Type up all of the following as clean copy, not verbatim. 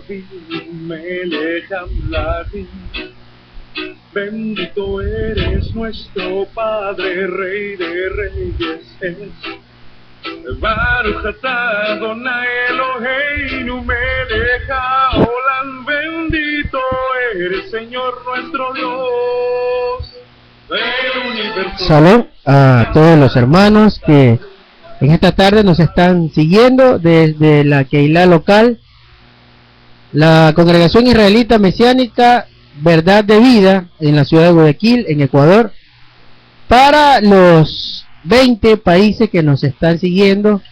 Melech Amlachim. Bendito eres nuestro Padre, Rey de Reyes es. Baruch atah Adonai Eloheinu melech haolam. Bendito eres, Señor nuestro Dios del universo. Salud a todos los hermanos que en esta tarde nos están siguiendo desde la Keilah local, la Congregación Israelita Mesiánica Verdad de Vida en la ciudad de Guayaquil, en Ecuador, para los 20 países que nos están siguiendo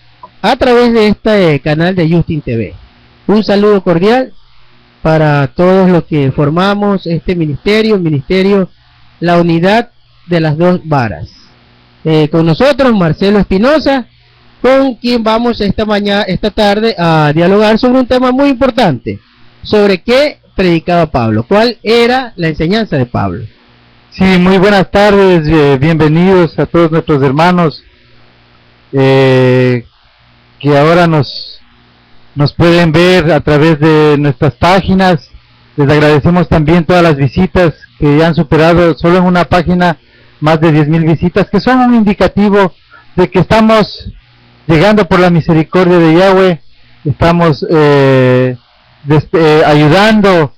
a través de este canal de Justin TV. Un saludo cordial para todos los que formamos este ministerio, La Unidad de las Dos Varas. Con nosotros Marcelo Espinosa, con quien vamos esta tarde a dialogar sobre un tema muy importante, sobre qué predicaba Pablo, cuál era la enseñanza de Pablo. Sí, muy buenas tardes, bienvenidos a todos nuestros hermanos que ahora nos pueden ver a través de nuestras páginas. Les agradecemos también todas las visitas que ya han superado solo en una página más de 10,000 visitas, que son un indicativo de que estamos llegando por la misericordia de Yahweh, estamos ayudando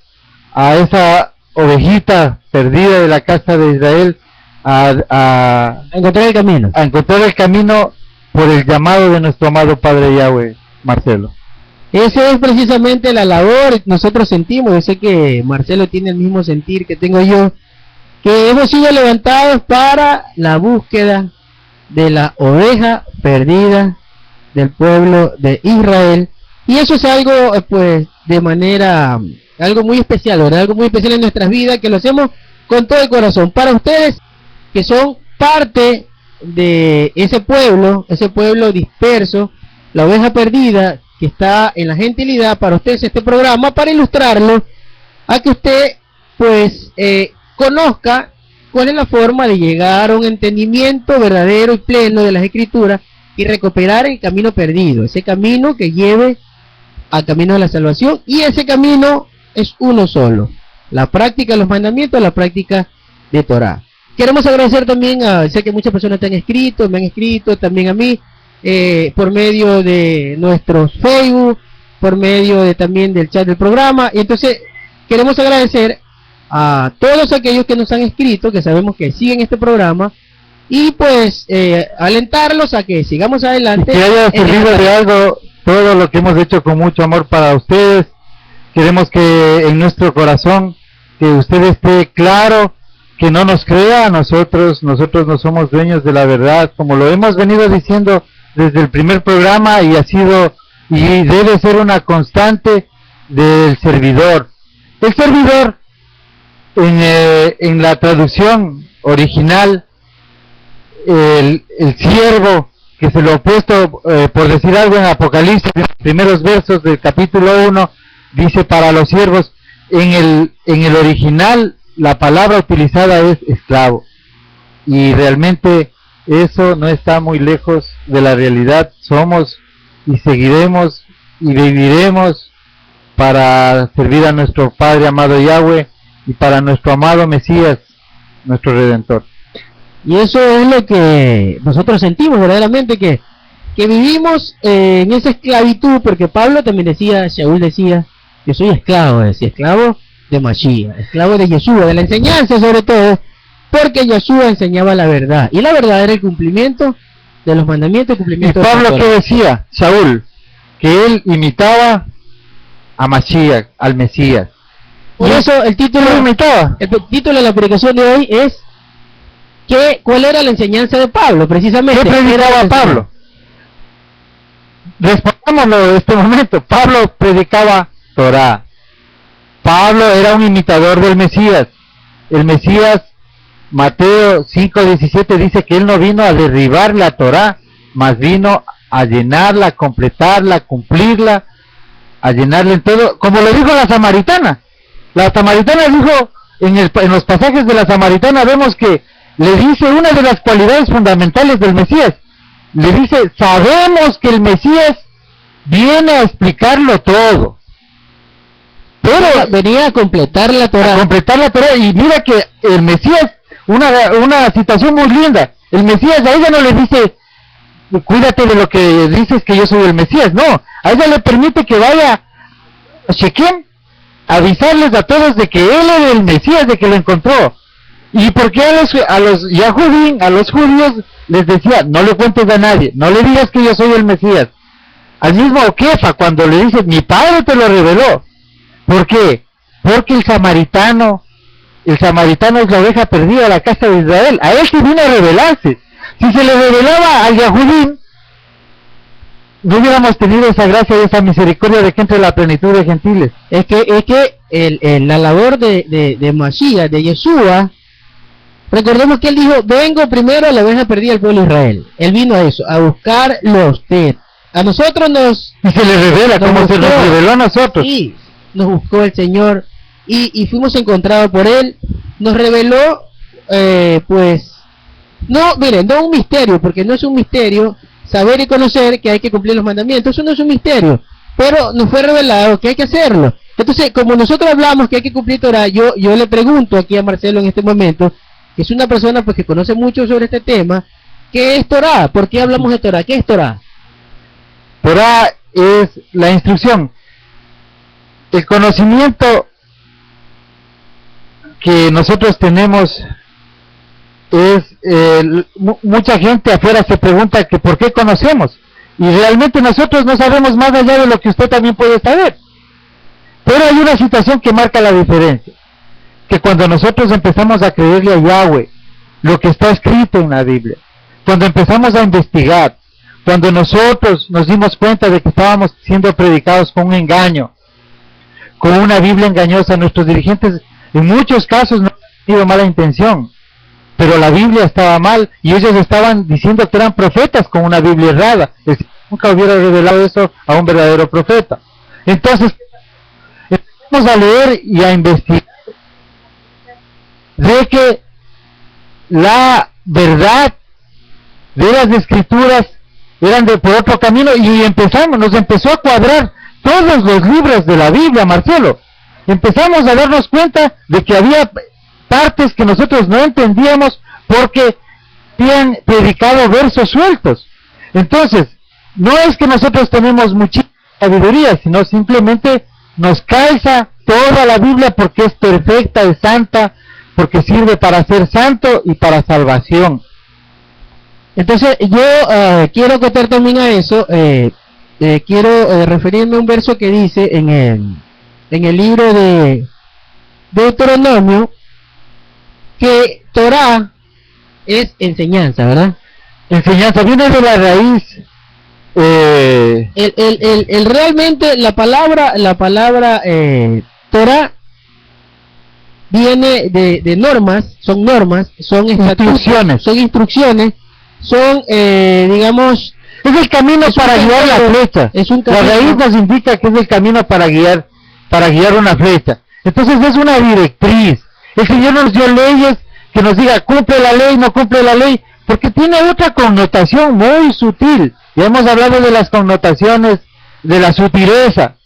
a esa ovejita perdida de la casa de Israel a encontrar el camino por el llamado de nuestro amado Padre Yahweh. Marcelo, esa es precisamente la labor. Nosotros sentimos, yo sé que Marcelo tiene el mismo sentir que tengo yo, que hemos sido levantados para la búsqueda de la oveja perdida del pueblo de Israel. Y eso es algo, pues, de manera, algo muy especial, ¿verdad? Algo muy especial en nuestras vidas, que lo hacemos con todo el corazón. Para ustedes, que son parte de ese pueblo disperso, la oveja perdida, que está en la gentilidad, para ustedes este programa, para ilustrarlo, a que usted, pues, conozca cuál es la forma de llegar a un entendimiento verdadero y pleno de las Escrituras y recuperar el camino perdido, ese camino que lleve al camino de la salvación. Y ese camino es uno solo: la práctica de los mandamientos, la práctica de Torah. Queremos agradecer también sé que muchas personas me han escrito también a mí, por medio de nuestros Facebook, por medio también del chat del programa. Y entonces queremos agradecer a todos aquellos que nos han escrito, que sabemos que siguen este programa, y pues alentarlos a que sigamos adelante. Que haya servido de algo todo lo que hemos hecho con mucho amor para ustedes. Queremos que en nuestro corazón, que usted esté claro, que no nos crea a nosotros no somos dueños de la verdad, como lo hemos venido diciendo desde el primer programa, y ha sido y debe ser una constante del servidor. El servidor, en la traducción original, el siervo, que se lo ha puesto, por decir algo, en Apocalipsis, en los primeros versos del capítulo 1, dice para los siervos. En el original, la palabra utilizada es esclavo, y realmente eso no está muy lejos de la realidad. Somos y seguiremos y viviremos para servir a nuestro Padre amado Yahweh y para nuestro amado Mesías, nuestro Redentor. Y eso es lo que nosotros sentimos verdaderamente, que vivimos en esa esclavitud, porque Pablo también decía, Shaul decía, yo soy esclavo de Mashiach, esclavo de Yeshua, de la enseñanza sobre todo, porque Yeshua enseñaba la verdad, y la verdad era el cumplimiento de los mandamientos, el cumplimiento. ¿Y Pablo qué decía? Shaul, que él imitaba a Mashiach, al Mesías. Por eso el título de la predicación de hoy es ¿cuál era la enseñanza de Pablo? Precisamente, ¿qué predicaba Pablo? Respondámoslo en este momento. Pablo predicaba Torah. Pablo era un imitador del Mesías. El Mesías, Mateo 5:17, dice que él no vino a derribar la Torah, mas vino a llenarla, a completarla, a cumplirla, a llenarla en todo, como lo dijo la samaritana. La samaritana dijo, en los pasajes de la samaritana vemos que le dice una de las cualidades fundamentales del Mesías. Le dice, sabemos que el Mesías viene a explicarlo todo. venía a completar la Torá. A completar la Torá. Y mira que el Mesías, una situación muy linda, el Mesías a ella no le dice, cuídate de lo que dices que yo soy el Mesías, no, a ella le permite que vaya a Shequem, avisarles a todos de que él era el Mesías, de que lo encontró. Y porque a los Yahudim, a los judíos, les decía, no le cuentes a nadie, no le digas que yo soy el Mesías. Al mismo Kefa, cuando le dice, mi padre te lo reveló. ¿Por qué? Porque el samaritano es la oveja perdida de la casa de Israel. A él se vino a revelarse. Si se le revelaba al Yahudim, no hubiéramos tenido esa gracia y esa misericordia de que entre la plenitud de gentiles. Es que la labor de Mashiach, de Yeshua, recordemos que él dijo, vengo primero a la oveja perdida del pueblo de Israel. Él vino a eso, a buscarlo a usted. A nosotros y se le revela como se nos reveló a nosotros. Sí, nos buscó el Señor y fuimos encontrados por él. Nos reveló, pues, no, miren, no un misterio, porque no es un misterio saber y conocer que hay que cumplir los mandamientos. Eso no es un misterio, pero nos fue revelado que hay que hacerlo. Entonces, como nosotros hablamos que hay que cumplir Torah, yo le pregunto aquí a Marcelo en este momento, que es una persona pues que conoce mucho sobre este tema, ¿qué es Torah? ¿Por qué hablamos de Torah? ¿Qué es Torah? Torah es la instrucción, el conocimiento que nosotros tenemos. Mucha gente afuera se pregunta que por qué conocemos, y realmente nosotros no sabemos más allá de lo que usted también puede saber. Pero hay una situación que marca la diferencia, que cuando nosotros empezamos a creerle a Yahweh lo que está escrito en la Biblia, cuando empezamos a investigar, cuando nosotros nos dimos cuenta de que estábamos siendo predicados con un engaño, con una Biblia engañosa, nuestros dirigentes en muchos casos no han tenido mala intención, pero la Biblia estaba mal y ellos estaban diciendo que eran profetas con una Biblia errada. Nunca hubiera revelado eso a un verdadero profeta. Entonces, empezamos a leer y a investigar de que la verdad de las escrituras eran por otro camino, y nos empezó a cuadrar todos los libros de la Biblia, Marcelo. Empezamos a darnos cuenta de que había partes que nosotros no entendíamos porque habían predicado versos sueltos. Entonces, no es que nosotros tenemos muchísima sabiduría, sino simplemente nos calza toda la Biblia porque es perfecta, es santa, porque sirve para ser santo y para salvación. Entonces yo quiero acotar también a eso, quiero referirme a un verso que dice en el libro de Deuteronomio, que Torah es enseñanza, ¿verdad? Enseñanza, viene de la raíz. Realmente la palabra Torah viene de normas, son instrucciones, son digamos, es el camino para guiar la flecha. La raíz nos indica que es el camino para guiar una flecha. Entonces es una directriz. El Señor nos dio leyes que nos diga cumple la ley, no cumple la ley, porque tiene otra connotación muy sutil. Ya hemos hablado de las connotaciones de la sutileza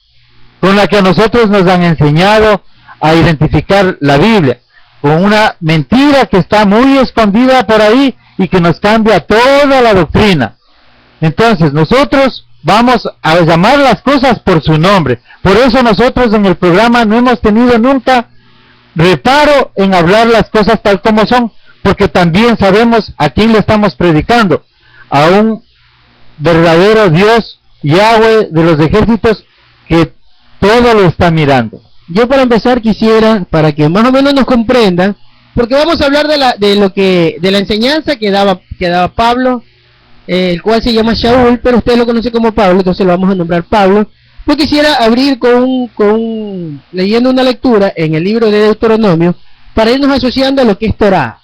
con la que a nosotros nos han enseñado a identificar la Biblia, con una mentira que está muy escondida por ahí y que nos cambia toda la doctrina. Entonces nosotros vamos a llamar las cosas por su nombre. Por eso nosotros en el programa no hemos tenido nunca reparo en hablar las cosas tal como son, porque también sabemos a quién le estamos predicando, a un verdadero Dios, Yahweh de los ejércitos, que todo lo está mirando. Yo para empezar quisiera, para que más o menos nos comprendan, porque vamos a hablar de la enseñanza que daba Pablo, el cual se llama Shaul, pero usted lo conoce como Pablo, entonces lo vamos a nombrar Pablo. Yo quisiera abrir leyendo una lectura en el libro de Deuteronomio para irnos asociando a lo que es Torah,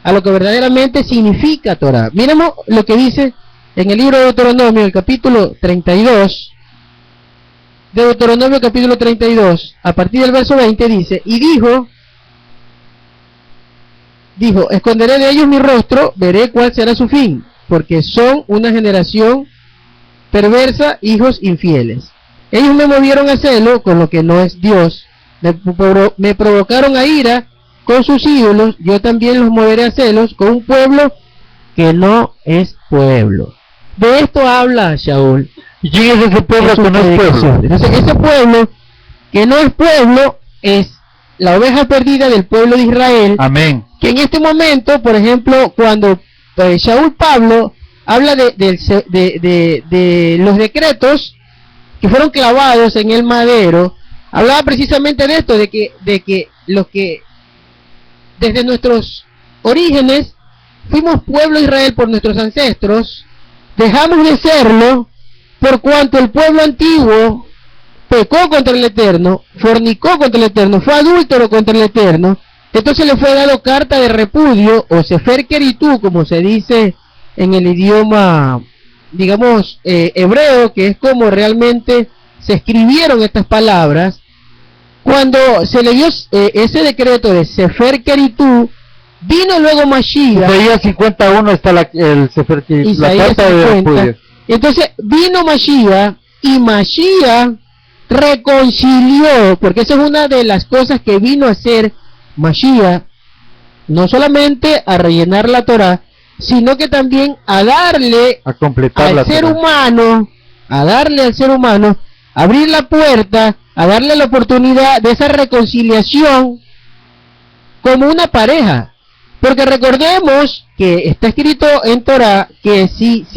a lo que verdaderamente significa Torah. Miremos lo que dice en el libro de Deuteronomio, el capítulo 32, Deuteronomio capítulo 32, a partir del verso 20 dice, y dijo, esconderé de ellos mi rostro, veré cuál será su fin, porque son una generación perversa, hijos infieles. Ellos me movieron a celo con lo que no es Dios, me provocaron a ira con sus ídolos, yo también los moveré a celos con un pueblo que no es pueblo. De esto habla Shaul. ¿Y quién es ese pueblo que no es pueblo? Entonces, ese pueblo que no es pueblo es la oveja perdida del pueblo de Israel. Amén. Que en este momento, por ejemplo, cuando Shaul Pablo habla de los decretos que fueron clavados en el madero, hablaba precisamente de esto, de que los que desde nuestros orígenes fuimos pueblo de Israel por nuestros ancestros, dejamos de serlo por cuanto el pueblo antiguo pecó contra el Eterno, fornicó contra el Eterno, fue adúltero contra el Eterno. Entonces le fue dado carta de repudio, o sefer keritú, como se dice en el idioma, digamos, hebreo, que es como realmente se escribieron estas palabras. Cuando se le dio ese decreto de sefer keritú, vino luego Mashiach. Isaías 51 está el sefer keritú, la carta de repudio. Entonces vino Mashiach, y Mashiach reconcilió, porque esa es una de las cosas que vino a hacer Mashiach, no solamente a rellenar la Torah, sino que también a darle a completar al ser humano, abrir la puerta, a darle la oportunidad de esa reconciliación como una pareja. Porque recordemos que está escrito en Torah que si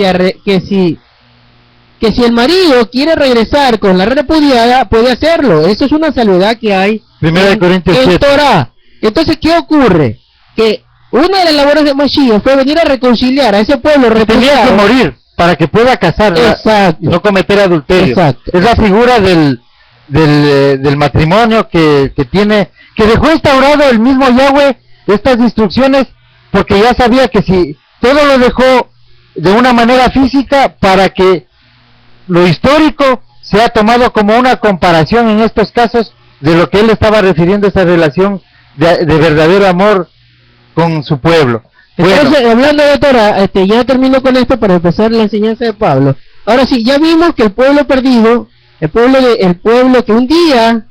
el marido quiere regresar con la repudiada, puede hacerlo. Eso es una salvedad que hay en Torah. Entonces, ¿qué ocurre? Que una de las labores de Mashiach fue venir a reconciliar a ese pueblo repudiado. Tenía que morir para que pueda casar y no cometer adulterio. Exacto. Es la figura del matrimonio que dejó instaurado el mismo Yahweh estas instrucciones, porque ya sabía que si todo lo dejó de una manera física para que lo histórico sea tomado como una comparación en estos casos de lo que él estaba refiriendo a esa relación de verdadero amor con su pueblo. Entonces, Bueno, hablando de Torah, ya termino con esto para empezar la enseñanza de Pablo. Ahora sí, ya vimos que el pueblo perdido, el pueblo que un día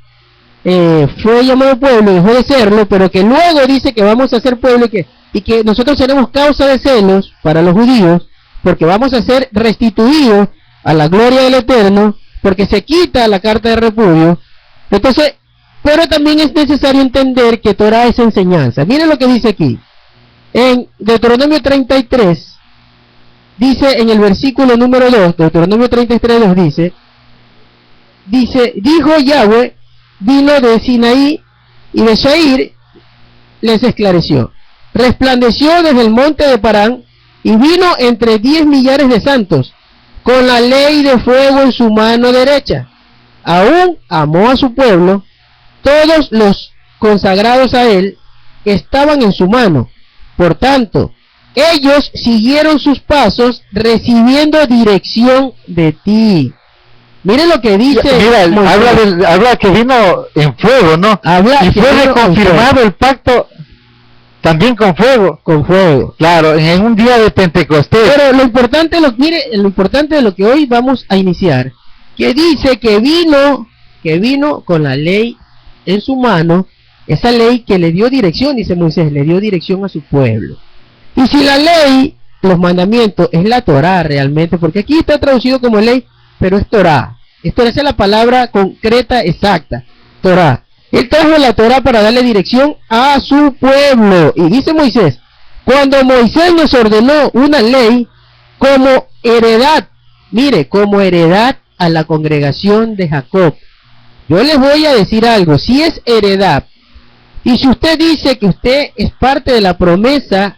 fue llamado pueblo, dejó de serlo, pero que luego dice que vamos a ser pueblo y que nosotros seremos causa de celos para los judíos, porque vamos a ser restituidos a la gloria del Eterno, porque se quita la carta de repudio. Entonces, pero también es necesario entender que Torah es enseñanza. Miren lo que dice aquí. En Deuteronomio 33, dice en el versículo número 2, Deuteronomio 33, 2 dice, dijo Yahweh, vino de Sinaí y de Shair les esclareció. Resplandeció desde el monte de Parán y vino entre 10 millares de santos, con la ley de fuego en su mano derecha. Aún amó a su pueblo, todos los consagrados a él estaban en su mano. Por tanto, ellos siguieron sus pasos, recibiendo dirección de ti. Miren lo que dice. Mira, habla que vino en fuego, ¿no? Y fue reconfirmado el pacto también con fuego. Con fuego. Claro, en un día de Pentecostés. Pero lo importante de lo que hoy vamos a iniciar, que dice que vino con la ley en su mano, esa ley que le dio dirección, dice Moisés, le dio dirección a su pueblo. Y si la ley, los mandamientos, es la Torah realmente, porque aquí está traducido como ley, pero es Torah. Esta es la palabra concreta, exacta, Torah. Él trajo la Torah para darle dirección a su pueblo. Y dice Moisés, cuando Moisés nos ordenó una ley como heredad, mire, como heredad a la congregación de Jacob. Yo les voy a decir algo, si es heredad, y si usted dice que usted es parte de la promesa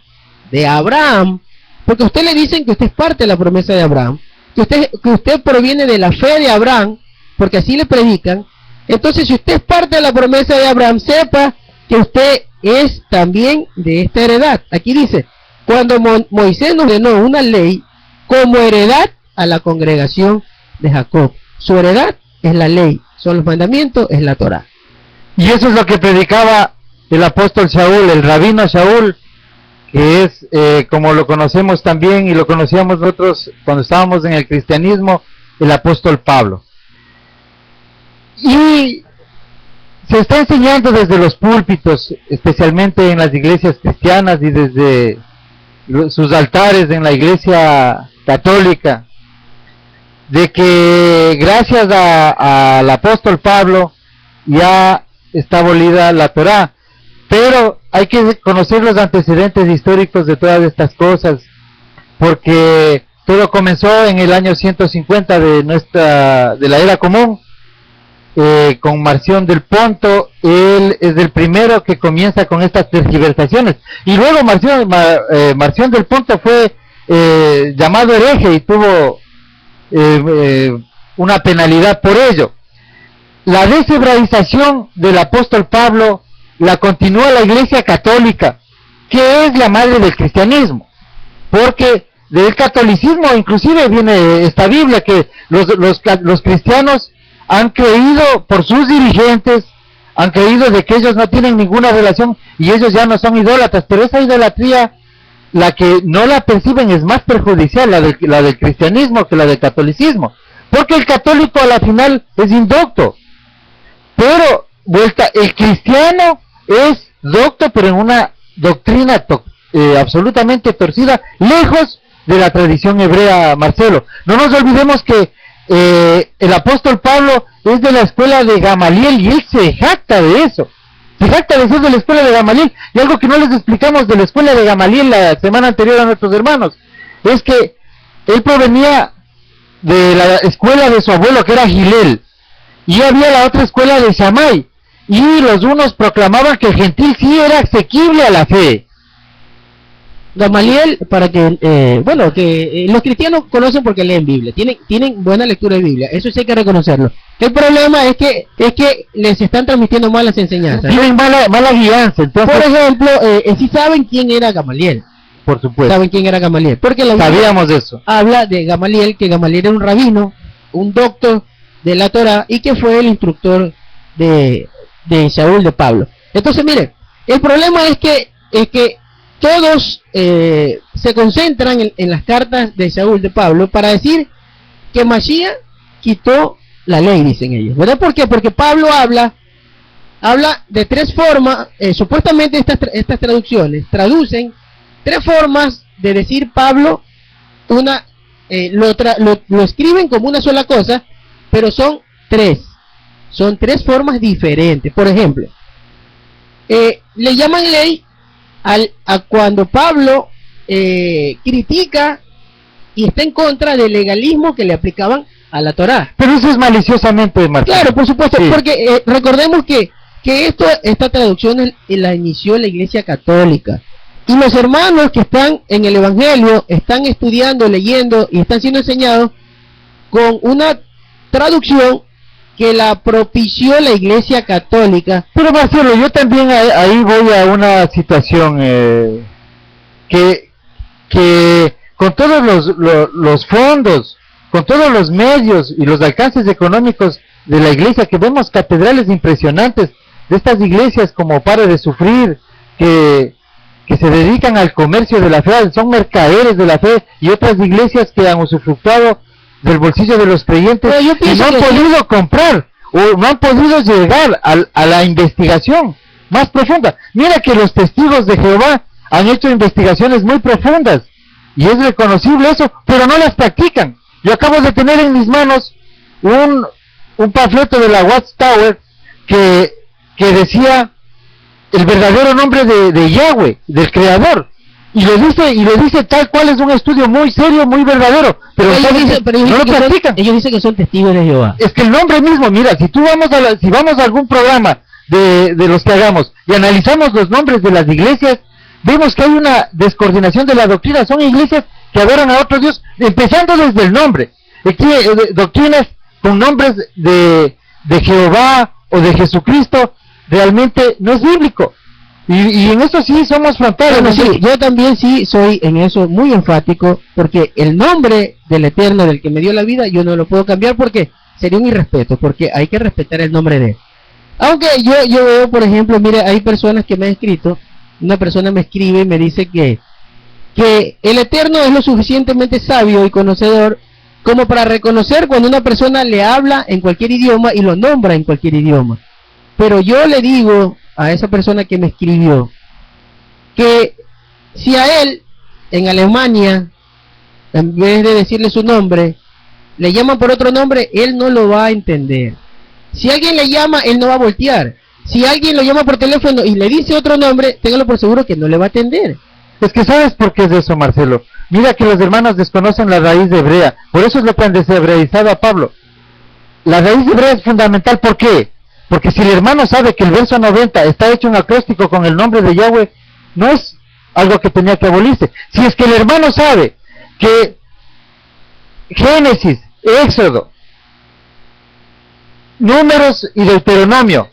de Abraham, porque a usted le dicen que usted es parte de la promesa de Abraham, que usted proviene de la fe de Abraham, porque así le predican, entonces si usted es parte de la promesa de Abraham, sepa que usted es también de esta heredad. Aquí dice, cuando Moisés nos ordenó una ley como heredad a la congregación de Jacob. Su heredad es la ley, son los mandamientos, es la Torah. Y eso es lo que predicaba el apóstol Shaul, el rabino Shaul, que es, como lo conocemos también y lo conocíamos nosotros cuando estábamos en el cristianismo, el apóstol Pablo. Y se está enseñando desde los púlpitos, especialmente en las iglesias cristianas y desde sus altares en la iglesia católica, de que gracias al apóstol Pablo ya está abolida la Torá, pero hay que conocer los antecedentes históricos de todas estas cosas, porque todo comenzó en el año 150 de la era común, con Marción del Ponto. Él es el primero que comienza con estas tergiversaciones, y luego Marción del Ponto fue llamado hereje y tuvo una penalidad por ello. La deshebraización del apóstol Pablo la continúa la Iglesia Católica, que es la madre del cristianismo, porque del catolicismo inclusive viene esta Biblia, que los cristianos han creído por sus dirigentes, han creído de que ellos no tienen ninguna relación y ellos ya no son idólatras, pero esa idolatría, la que no la perciben, es más perjudicial, la del cristianismo, que la del catolicismo, porque el católico a la final es indocto, pero el cristiano es docto, pero en una doctrina absolutamente torcida, lejos de la tradición hebrea, Marcelo. No nos olvidemos que el apóstol Pablo es de la escuela de Gamaliel, y él se jacta de eso. Se jacta de ser de la escuela de Gamaliel. Y algo que no les explicamos de la escuela de Gamaliel la semana anterior a nuestros hermanos, es que él provenía de la escuela de su abuelo, que era Gilel, y había la otra escuela de Shammai, y los unos proclamaban que el gentil sí era asequible a la fe. Gamaliel, para que, los cristianos conocen porque leen Biblia, tienen buena lectura de Biblia, eso sí hay que reconocerlo. El problema es que les están transmitiendo malas enseñanzas. Tienen mala guianza. Entonces, por ejemplo, sí saben quién era Gamaliel. Por supuesto. Saben quién era Gamaliel, porque la sabíamos eso. Habla de Gamaliel, que Gamaliel era un rabino, un doctor de la Torá, y que fue el instructor de Saúl de Pablo. Entonces, mire, el problema es que todos se concentran en las cartas de Saúl de Pablo para decir que Mashiach quitó la ley, dicen ellos, ¿verdad? ¿Por qué? Porque Pablo habla de tres formas, supuestamente estas traducciones traducen tres formas de decir Pablo, lo escriben como una sola cosa, pero son tres formas diferentes. Por ejemplo, le llaman ley a cuando Pablo critica y está en contra del legalismo que le aplicaban a la Torá. Pero eso es maliciosamente, Martín. Claro, por supuesto, sí. Porque recordemos que esta traducción la inició la Iglesia Católica, y los hermanos que están en el Evangelio están estudiando, leyendo y están siendo enseñados con una traducción que la propició la Iglesia Católica. Pero Marcelo, yo también ahí voy a una situación que con todos los fondos, con todos los medios y los alcances económicos de la iglesia, que vemos catedrales impresionantes de estas iglesias como Pare de Sufrir, que se dedican al comercio de la fe, son mercaderes de la fe, y otras iglesias que han usufructuado del bolsillo de los creyentes y no han podido comprar o no han podido llegar a la investigación más profunda. Mira que los testigos de Jehová han hecho investigaciones muy profundas y es reconocible eso, pero no las practican. Yo acabo de tener en mis manos un panfleto de la Watchtower que decía el verdadero nombre de Yahweh, del Creador, y le dice tal cual, es un estudio muy serio, muy verdadero, pero no lo practican. Ellos dicen que son testigos de Jehová. Es que el nombre mismo, mira, si vamos a algún programa de los que hagamos y analizamos los nombres de las iglesias, vemos que hay una descoordinación de la doctrina. Son iglesias que adoran a otro Dios, empezando desde el nombre. Aquí, doctrinas con nombres de Jehová o de Jesucristo, realmente no es bíblico. Y en eso sí somos frontales. Bueno, sí, yo también sí soy en eso muy enfático, porque el nombre del Eterno, del que me dio la vida, yo no lo puedo cambiar porque sería un irrespeto, porque hay que respetar el nombre de él. Aunque yo veo, por ejemplo, mire, hay personas que me han escrito, una persona me escribe y me dice que el Eterno es lo suficientemente sabio y conocedor como para reconocer cuando una persona le habla en cualquier idioma y lo nombra en cualquier idioma. Pero yo le digo a esa persona que me escribió que si a él en Alemania, en vez de decirle su nombre, le llaman por otro nombre, él no lo va a entender. Si alguien le llama, él no va a voltear. Si alguien lo llama por teléfono y le dice otro nombre, téngalo por seguro que no le va a atender. Es que ¿sabes por qué es eso, Marcelo? Mira que los hermanos desconocen la raíz de hebrea. Por eso es lo que han deshebreizado a Pablo. La raíz de hebrea es fundamental. ¿Por qué? Porque si el hermano sabe que el verso 90 está hecho un acróstico con el nombre de Yahweh, no es algo que tenía que abolirse. Si es que el hermano sabe que Génesis, Éxodo, Números y Deuteronomio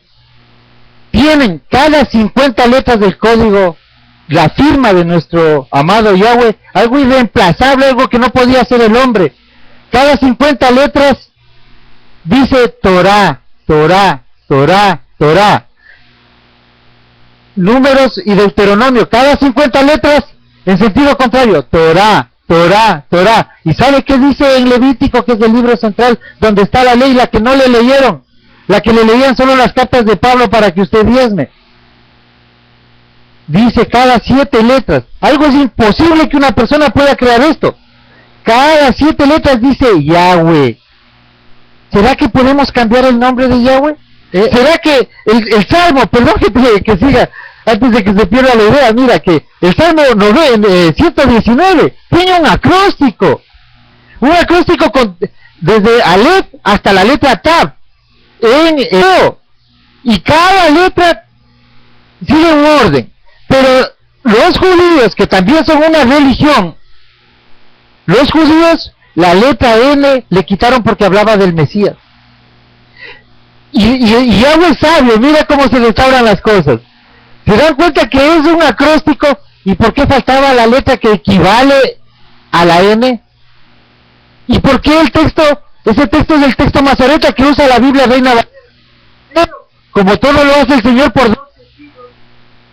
tienen cada 50 letras del código la firma de nuestro amado Yahweh, algo irreemplazable, algo que no podía hacer el hombre. Cada 50 letras dice Torah, Torah, Torah, Torah. Números y Deuteronomio, cada 50 letras en sentido contrario, Torah, Torah, Torah. ¿Y sabe qué dice en Levítico, que es el libro central, donde está la ley, la que no le leyeron? La que le leían solo las cartas de Pablo para que usted diezme. Dice cada 7 letras. Algo es imposible que una persona pueda crear esto. Cada 7 letras dice Yahweh. ¿Será que podemos cambiar el nombre de Yahweh? ¿Será que el Salmo, perdón que siga, antes de que se pierda la idea, mira que el Salmo 119 tiene un acróstico con, desde Aleph hasta la letra Tav, en hebreo, y cada letra sigue un orden. Pero los judíos, que también son una religión, los judíos, la letra N le quitaron porque hablaba del Mesías. Y Yahweh es sabio, mira cómo se restauran las cosas. ¿Se dan cuenta que es un acróstico? ¿Y por qué faltaba la letra que equivale a la N? ¿Y por qué ese texto es el texto Masoreta que usa la Biblia Reina Valera? Como todo lo hace el Señor por 12 siglos.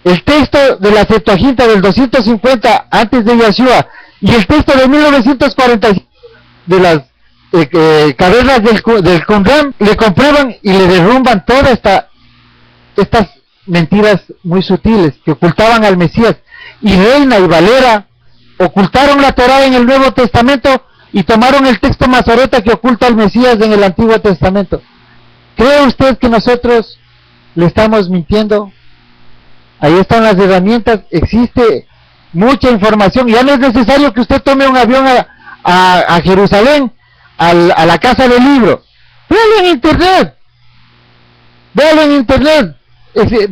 El texto de la Septuaginta del 250 antes de Yeshua y el texto de 1945 de las cavernas del Qumran le comprueban y le derrumban todas estas mentiras muy sutiles que ocultaban al Mesías. Y Reina y Valera ocultaron la Torá en el Nuevo Testamento y tomaron el texto Masoreta que oculta al Mesías en el Antiguo Testamento. ¿Cree usted que nosotros le estamos mintiendo? Ahí están las herramientas, existe mucha información. Ya no es necesario que usted tome un avión a Jerusalén, a la casa del libro. Véalo en internet.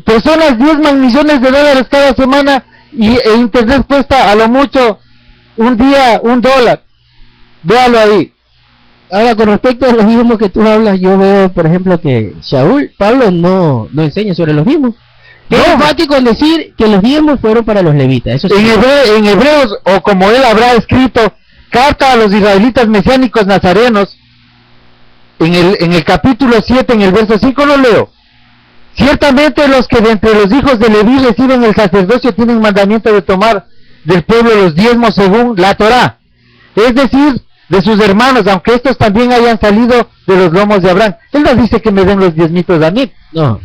Personas diezman millones de dólares cada semana y el internet cuesta a lo mucho un día $1. Véalo ahí. Ahora, con respecto a los diezmos que tú hablas, yo veo, por ejemplo, que Pablo no enseña sobre los diezmos. Es enfático en decir que los diezmos fueron para los levitas. Eso sí. En Hebreos, o como él habrá escrito, carta a los israelitas mesiánicos nazarenos, en el capítulo 7, en el verso 5 lo leo. Ciertamente los que de entre los hijos de Leví reciben el sacerdocio tienen mandamiento de tomar del pueblo los diezmos según la Torá, es decir, de sus hermanos, aunque estos también hayan salido de los lomos de Abraham. Él no dice que me den los diezmitos a mí. No.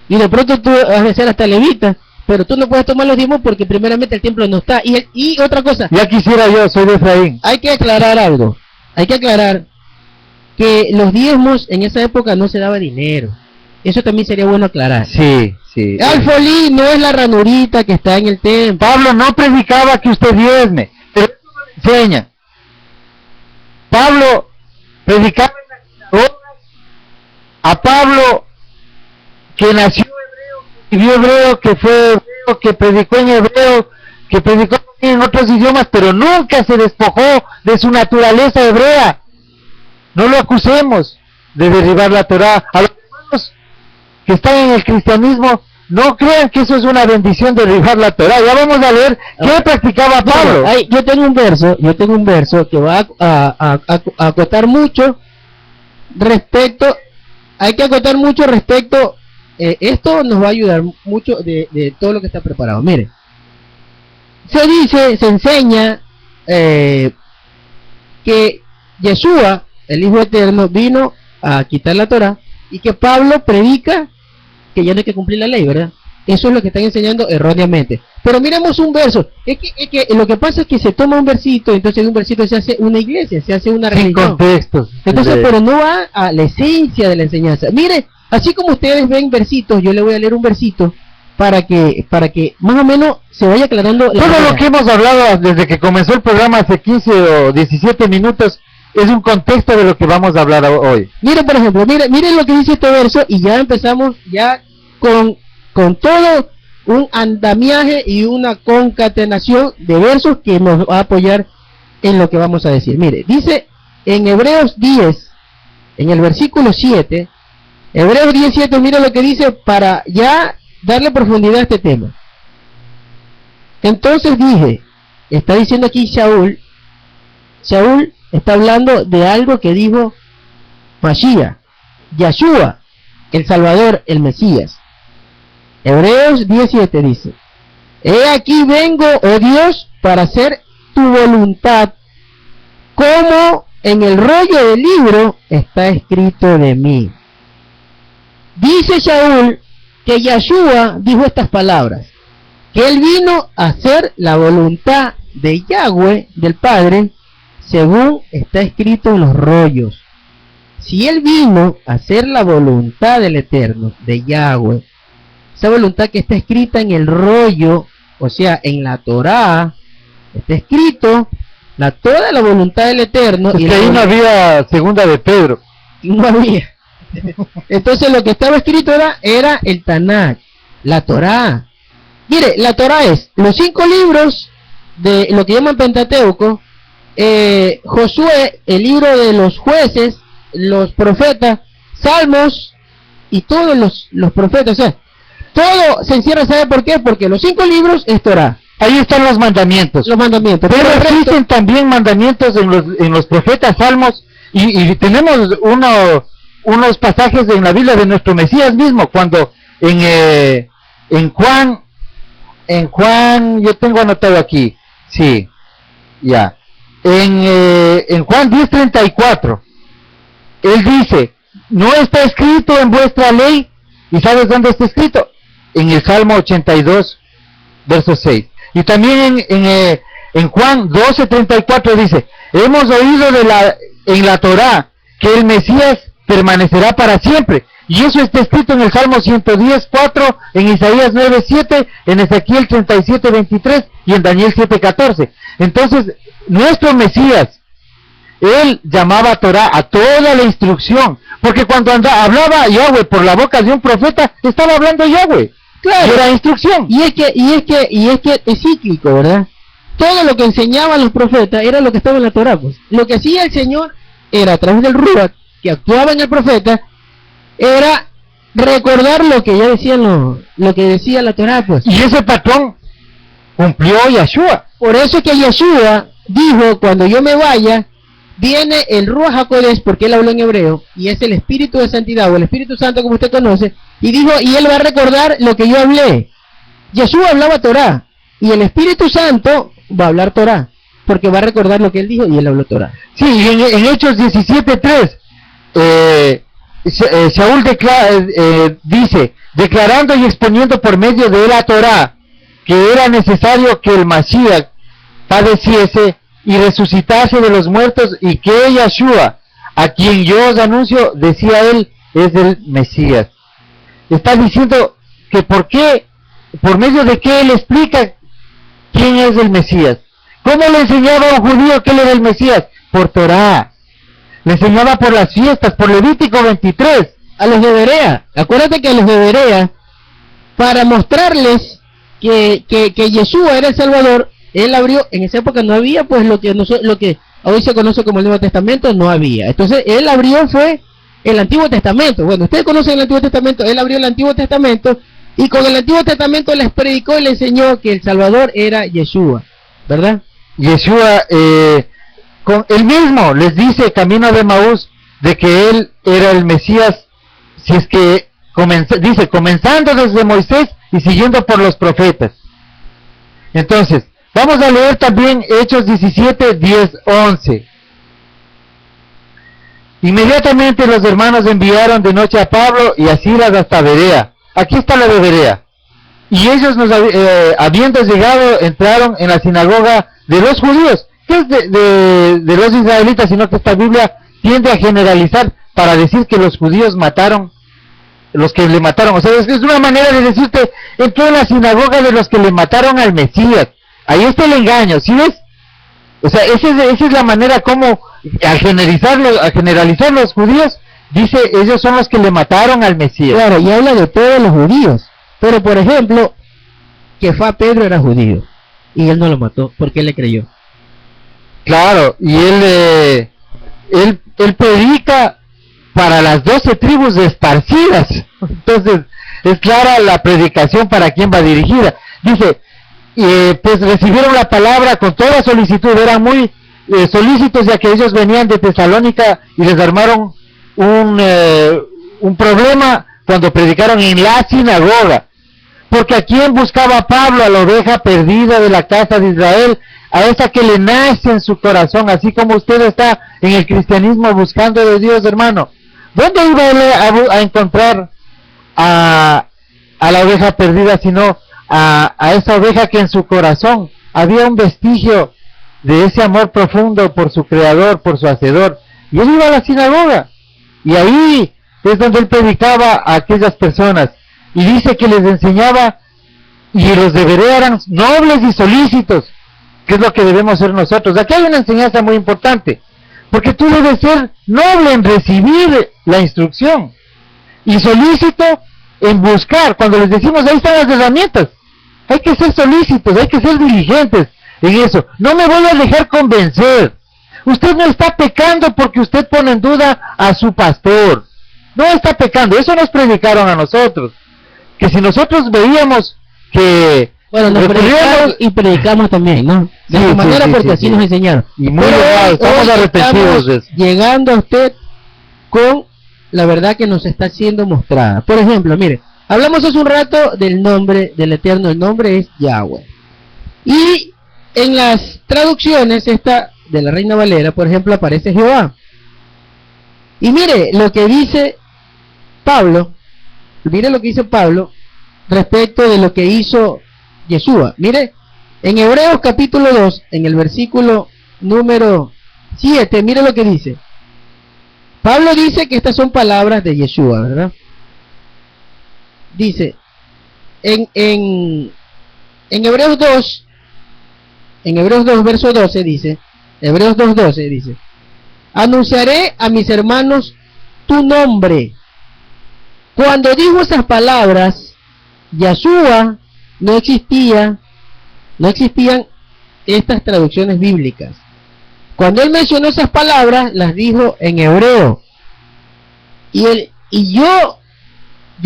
Y de pronto tú has de ser hasta levita, pero tú no puedes tomar los diezmos porque primeramente el templo no está. Y otra cosa. Ya quisiera yo, soy de Efraín. Hay que aclarar algo. Hay que aclarar que los diezmos en esa época no se daba dinero. Eso también sería bueno aclarar. Sí. Alfolí no es la ranurita que está en el templo. Pablo no predicaba que usted diezme, pero eso no le enseña. Pablo predicaba en las sinagogas. A Pablo, que nació hebreo, que vivió hebreo, que fue hebreo, que predicó en hebreo, que predicó en otros idiomas, pero nunca se despojó de su naturaleza hebrea. No lo acusemos de derribar la Torá. A los hermanos que están en el cristianismo, no crean que eso es una bendición de derribar la Torá. Ya vamos a leer qué practicaba Pablo. Yo tengo un verso que va a acotar mucho respecto. Hay que acotar mucho respecto. Esto nos va a ayudar mucho de todo lo que está preparado. Mire, se enseña que Yeshua, el Hijo Eterno, vino a quitar la Torá y que Pablo predica que ya no hay que cumplir la ley, ¿verdad? Eso es lo que están enseñando erróneamente. Pero miremos un verso. Es que lo que pasa es que se toma un versito, entonces de un versito se hace una iglesia, se hace una religión. Sin contextos. Entonces, pero no va a la esencia de la enseñanza. Mire, así como ustedes ven versitos, yo le voy a leer un versito para que más o menos se vaya aclarando la Todo idea. lo que hemos hablado desde que comenzó el programa hace 15 o 17 minutos es un contexto de lo que vamos a hablar hoy. Mire, por ejemplo, mire lo que dice este verso y ya empezamos ya con todo un andamiaje y una concatenación de versos que nos va a apoyar en lo que vamos a decir. Mire, dice en Hebreos 10, en el versículo 7, Hebreos 10:7, mire lo que dice para ya darle profundidad a este tema. Entonces dije, está diciendo aquí Shaul está hablando de algo que dijo Mashiach, Yahshua, el Salvador, el Mesías. Hebreos 10:7 dice, he aquí vengo, oh Dios, para hacer tu voluntad, como en el rollo del libro está escrito de mí. Dice Shaul que Yahshua dijo estas palabras, que él vino a hacer la voluntad de Yahweh, del Padre, según está escrito en los rollos. Si él vino a hacer la voluntad del Eterno, de Yahweh, esa voluntad que está escrita en el rollo, o sea, en la Torá, está escrito toda la voluntad del Eterno. Es y que ahí no había segunda de Pedro. No había. Entonces lo que estaba escrito era el Tanakh, la Torá. Mire, la Torá es los 5 libros de lo que llaman Pentateuco, Josué, el libro de los jueces, los profetas, Salmos y todos los profetas. O sea, todo se encierra, ¿sabe por qué? Porque los 5 libros es Torá. Ahí están los mandamientos. Los mandamientos. Pero el existen resto, también mandamientos en los profetas, salmos, y tenemos unos pasajes en la Biblia de nuestro Mesías mismo, cuando en Juan, yo tengo anotado aquí, sí, ya, en Juan 10:34, él dice, no está escrito en vuestra ley, ¿y sabes dónde está escrito? En el Salmo 82, verso 6. Y también en Juan 12:34 dice, hemos oído en la Torá que el Mesías permanecerá para siempre. Y eso está escrito en el Salmo 110:4, en Isaías 9:7, en Ezequiel 37:23 y en Daniel 7:14. Entonces, nuestro Mesías, él llamaba Torá a toda la instrucción, porque cuando hablaba Yahweh por la boca de un profeta, estaba hablando Yahweh. Claro. Era instrucción. Y es que es cíclico, ¿verdad? Todo lo que enseñaban los profetas era lo que estaba en la Torá, pues. Lo que hacía el Señor era, a través del Ruach, que actuaba en el profeta, era recordar lo que ya decían lo que decía la Torá, pues. Y ese patrón cumplió Yahshua. Por eso que Yahshua dijo, cuando yo me vaya, viene el Ruach HaKodesh, porque él habló en hebreo, y es el Espíritu de Santidad, o el Espíritu Santo como usted conoce, y dijo, y él va a recordar lo que yo hablé. Yahshua hablaba Torá, y el Espíritu Santo va a hablar Torá, porque va a recordar lo que él dijo, y él habló Torá. Sí, y en Hechos 17:3, Saúl dice, declarando y exponiendo por medio de la Torá, que era necesario que el Mashiach padeciese y resucitase de los muertos, y que Yahshua, a quien yo os anuncio, decía él, es el Mesías. Está diciendo que por medio de qué él explica quién es el Mesías. ¿Cómo le enseñaba a un judío que él era el Mesías? Por Torá. Le enseñaba por las fiestas, por Levítico 23. A los de Berea, acuérdate que a los de Berea, para mostrarles que Yeshua era el Salvador, él abrió, en esa época no había pues lo que hoy se conoce como el Nuevo Testamento, no había. Entonces él abrió fue el Antiguo Testamento. Bueno, ustedes conocen el Antiguo Testamento, él abrió el Antiguo Testamento y con el Antiguo Testamento les predicó y les enseñó que el Salvador era Yeshua, ¿verdad? Yeshua, él mismo les dice, camino de Maús, de que él era el Mesías, si es que dice, comenzando desde Moisés y siguiendo por los profetas. Entonces, vamos a leer también Hechos 17:10-11. Inmediatamente los hermanos enviaron de noche a Pablo y a Silas hasta Berea, aquí está la de Berea. Y ellos, habiendo llegado, entraron en la sinagoga de los judíos, que es de los israelitas, sino que esta Biblia tiende a generalizar para decir que los judíos mataron, los que le mataron. O sea, es una manera de decirte, entró en la sinagoga de los que le mataron al Mesías. Ahí está el engaño, ¿sí ves? O sea, esa es la manera como, al generalizar los judíos, dice, ellos son los que le mataron al Mesías. Claro, y habla de todos los judíos. Pero, por ejemplo, Kefá Pedro era judío, y él no lo mató, porque él le creyó. Claro, y él predica para las 12 tribus esparcidas. Entonces, es clara la predicación para quién va dirigida. Dice, pues recibieron la palabra con toda solicitud, eran muy solícitos, ya que ellos venían de Tesalónica y les armaron un problema cuando predicaron en la sinagoga. Porque a quién buscaba Pablo, a la oveja perdida de la casa de Israel, a esa que le nace en su corazón, así como usted está en el cristianismo buscando de Dios, hermano. ¿Dónde iba él a encontrar a la oveja perdida, sino a esa oveja que en su corazón había un vestigio de ese amor profundo por su creador, por su hacedor? Y él iba a la sinagoga, y ahí es donde él predicaba a aquellas personas, y dice que les enseñaba, y los de Berea eran nobles y solícitos, que es lo que debemos ser nosotros. Aquí hay una enseñanza muy importante, porque tú debes ser noble en recibir la instrucción, y solícito en buscar. Cuando les decimos, ahí están las herramientas, hay que ser solícitos, hay que ser diligentes en eso. No me voy a dejar convencer. Usted no está pecando porque usted pone en duda a su pastor. No está pecando. Eso nos predicaron a nosotros. Que si nosotros veíamos que... Bueno, nos predicamos y predicamos también, ¿no? De esa manera, porque así nos enseñaron. Y muy bien, estamos arrepentidos de eso. Llegando a usted con la verdad que nos está siendo mostrada. Por ejemplo, mire, hablamos hace un rato del nombre del Eterno. El nombre es Yahweh. Y en las traducciones, esta de la Reina Valera, por ejemplo, aparece Jehová. Y mire lo que dice Pablo. Mire lo que dice Pablo respecto de lo que hizo Yeshua. Mire, en Hebreos capítulo 2, en el versículo número 7, mire lo que dice. Pablo dice que estas son palabras de Yeshua, ¿verdad? Dice, en Hebreos 2, verso 12 dice, Hebreos 2:12 dice, anunciaré a mis hermanos tu nombre. Cuando dijo esas palabras, Yeshua no existían estas traducciones bíblicas. Cuando él mencionó esas palabras, las dijo en hebreo. Y yo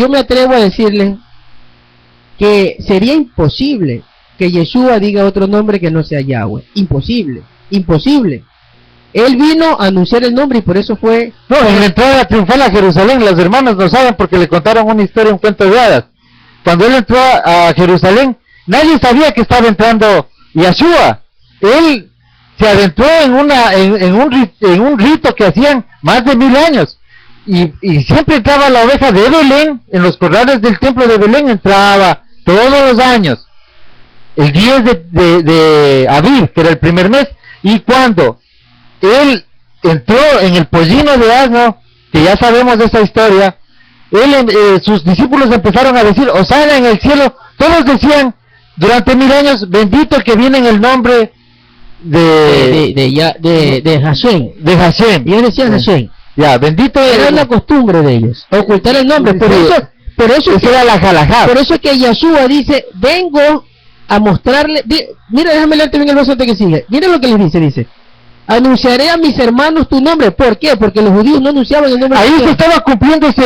me atrevo a decirle que sería imposible que Yeshua diga otro nombre que no sea Yahweh. Imposible. Él vino a anunciar el nombre y por eso fue... No, en la entrada triunfal a Jerusalén, los hermanos no saben porque le contaron una historia, un cuento de hadas. Cuando él entró a Jerusalén, nadie sabía que estaba entrando Yeshua. Él se adentró en un rito que hacían más de 1000 años. Y siempre entraba la oveja de Belén, en los corrales del templo de Belén entraba todos los años. El 10 de Abril, que era el primer mes, y cuando él entró en el pollino de asno, que ya sabemos de esa historia, sus discípulos empezaron a decir, Hosana en el cielo. Todos decían durante 1000 años, bendito el que viene en el nombre de Hashem. De Hashem. Y ellos decían Hashem. Ya, bendito. Era la costumbre de ellos, ocultar el nombre. Por eso era la jalajá. Por eso es que Yeshua dice, vengo a mostrarle. Mira, déjame leerte bien el verso que sigue. Mira lo que les dice. Anunciaré a mis hermanos tu nombre. ¿Por qué? Porque los judíos no anunciaban el nombre. Ahí se estaba cumpliendo ese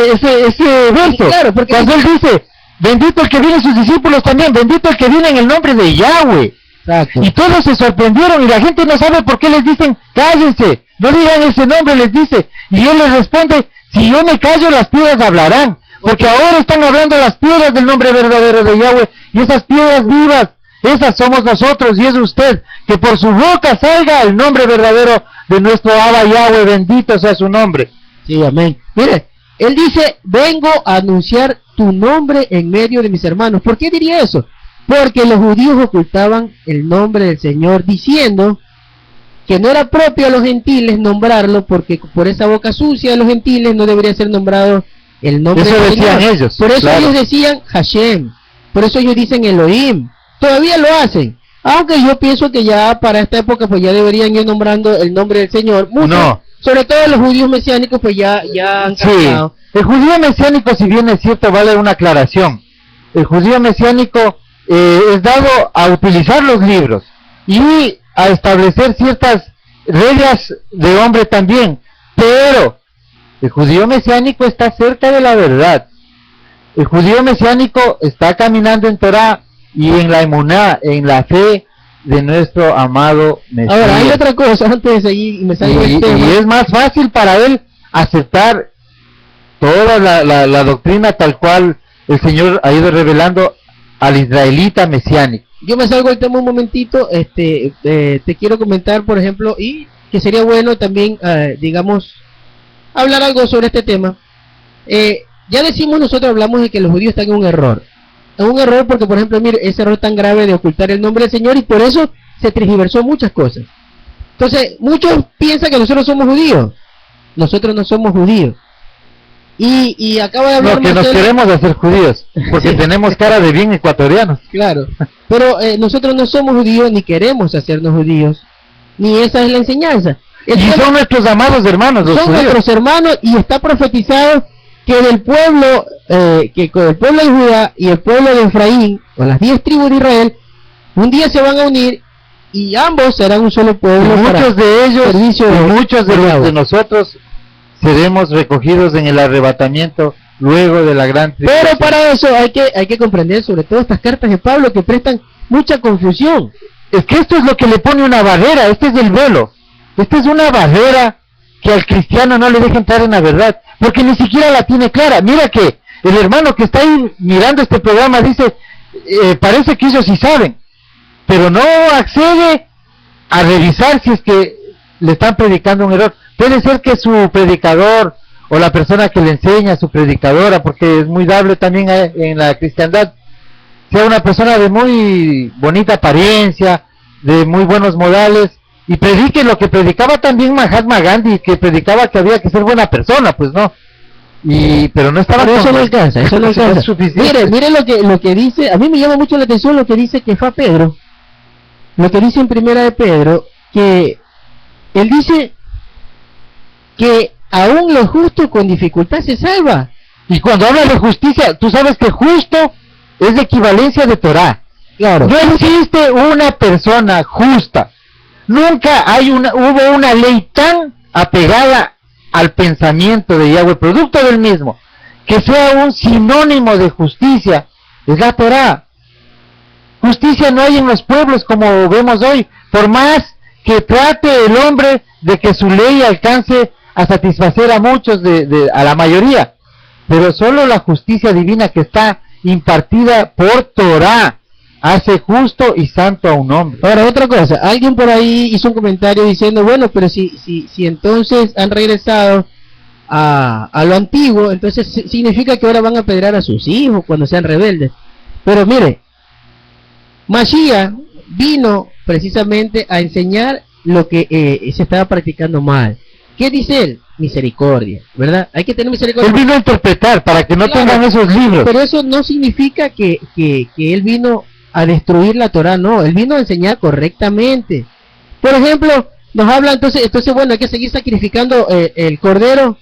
verso. Claro, porque cuando él dice, bendito el que viene, sus discípulos también, bendito el que viene en el nombre de Yahweh. Exacto. Y todos se sorprendieron y la gente no sabe por qué les dicen, cállense, no digan ese nombre, les dice. Y él les responde, si yo me callo, las piedras hablarán. Porque ahora están hablando las piedras del nombre verdadero de Yahweh. Y esas piedras vivas, esas somos nosotros y es usted. Que por su boca salga el nombre verdadero de nuestro Abba Yahweh, bendito sea su nombre. Sí, amén. Mire, Él dice, vengo a anunciar tu nombre en medio de mis hermanos. ¿Por qué diría eso? Porque los judíos ocultaban el nombre del Señor, diciendo que no era propio a los gentiles nombrarlo, porque por esa boca sucia de los gentiles no debería ser nombrado el nombre eso del decían Señor. ellos. Por eso claro. ellos decían Hashem, por eso ellos dicen Elohim, todavía lo hacen. Aunque yo pienso que ya para esta época pues ya deberían ir nombrando el nombre del Señor. Muchos, no. Sobre todo los judíos mesiánicos pues ya han cambiado. Sí, el judío mesiánico, si bien es cierto, vale una aclaración. El judío mesiánico es dado a utilizar los libros y a establecer ciertas reglas de hombre también, pero el judío mesiánico está cerca de la verdad. El judío mesiánico está caminando en Torah y en la emuná, en la fe de nuestro amado Mesías. Ahora, hay otra cosa antes de seguir y me salgo del tema. Y es más fácil para él aceptar toda la doctrina tal cual el Señor ha ido revelando al israelita mesiánico. Yo me salgo del tema un momentito. Te quiero comentar, por ejemplo, y que sería bueno también, digamos, hablar algo sobre este tema. Ya decimos, nosotros hablamos de que los judíos están en un error. En un error porque, por ejemplo, mire, ese error tan grave de ocultar el nombre del Señor, y por eso se tergiversó muchas cosas. Entonces, muchos piensan que nosotros somos judíos. Nosotros no somos judíos. Y acaba de hablar que nos queremos hacer judíos, porque sí. Tenemos cara de bien ecuatorianos. Claro, pero nosotros no somos judíos, ni queremos hacernos judíos, ni esa es la enseñanza. Y son nuestros amados hermanos, los son judíos. Nuestros hermanos, y está profetizado que del pueblo, que con el pueblo de Judá y el pueblo de Efraín, o las 10 tribus de Israel, un día se van a unir y ambos serán un solo pueblo. Muchos de ellos, servicio y muchos de agua. nosotros seremos recogidos en el arrebatamiento luego de la gran tribulación. Pero para eso hay que comprender sobre todo estas cartas de Pablo que prestan mucha confusión. Es que esto es lo que le pone una barrera, este es el velo. Esta es una barrera que al cristiano no le deja entrar en la verdad, porque ni siquiera la tiene clara. Mira que el hermano que está ahí mirando este programa dice, parece que ellos sí saben, pero no accede a revisar si es que le están predicando un error. Puede ser que su predicador o la persona que le enseña, su predicadora, porque es muy dable también en la cristiandad, sea una persona de muy bonita apariencia, de muy buenos modales, y predique lo que predicaba también Mahatma Gandhi, que predicaba que había que ser buena persona, pues no. Pero no estaba... Pero eso no alcanza, eso no alcanza. Es suficiente. Mire lo que dice, a mí me llama mucho la atención lo que dice que fue Pedro. Lo que dice en primera de Pedro, que él dice que aún lo justo con dificultad se salva. Y cuando habla de justicia, tú sabes que justo es de equivalencia de Torah. Claro. No existe una persona justa. Nunca hubo una ley tan apegada al pensamiento de Yahweh, producto del mismo, que sea un sinónimo de justicia. Es la Torah. Justicia no hay en los pueblos como vemos hoy, por más que trate el hombre de que su ley alcance a satisfacer a muchos, a la mayoría, pero solo la justicia divina que está impartida por Torah hace justo y santo a un hombre. Ahora, otra cosa, alguien por ahí hizo un comentario diciendo, bueno, pero si entonces han regresado a lo antiguo, entonces significa que ahora van a apedrear a sus hijos cuando sean rebeldes. Pero mire, Mashiach vino precisamente a enseñar lo que se estaba practicando mal. ¿Qué dice él? Misericordia, ¿verdad? Hay que tener misericordia. Él vino a interpretar para que no tengan esos libros. Pero eso no significa que él vino a destruir la Torah, no. Él vino a enseñar correctamente. Por ejemplo, nos habla entonces bueno, hay que seguir sacrificando el cordero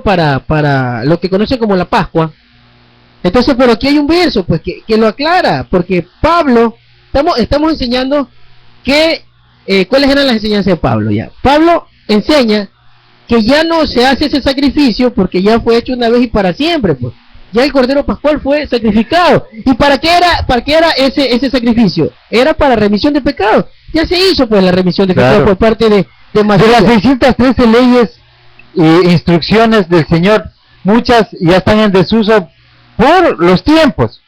para lo que conocen como la Pascua. Entonces, pero aquí hay un verso pues que lo aclara, porque Pablo, estamos enseñando que ¿cuáles eran las enseñanzas de Pablo? Ya, Pablo enseña que ya no se hace ese sacrificio porque ya fue hecho una vez y para siempre, pues. Ya el Cordero Pascual fue sacrificado. ¿Y para qué era ese sacrificio? Era para remisión de pecados. Ya se hizo pues la remisión de pecados por parte de Mashiach. De las 613 leyes e instrucciones del Señor, muchas ya están en desuso por los tiempos,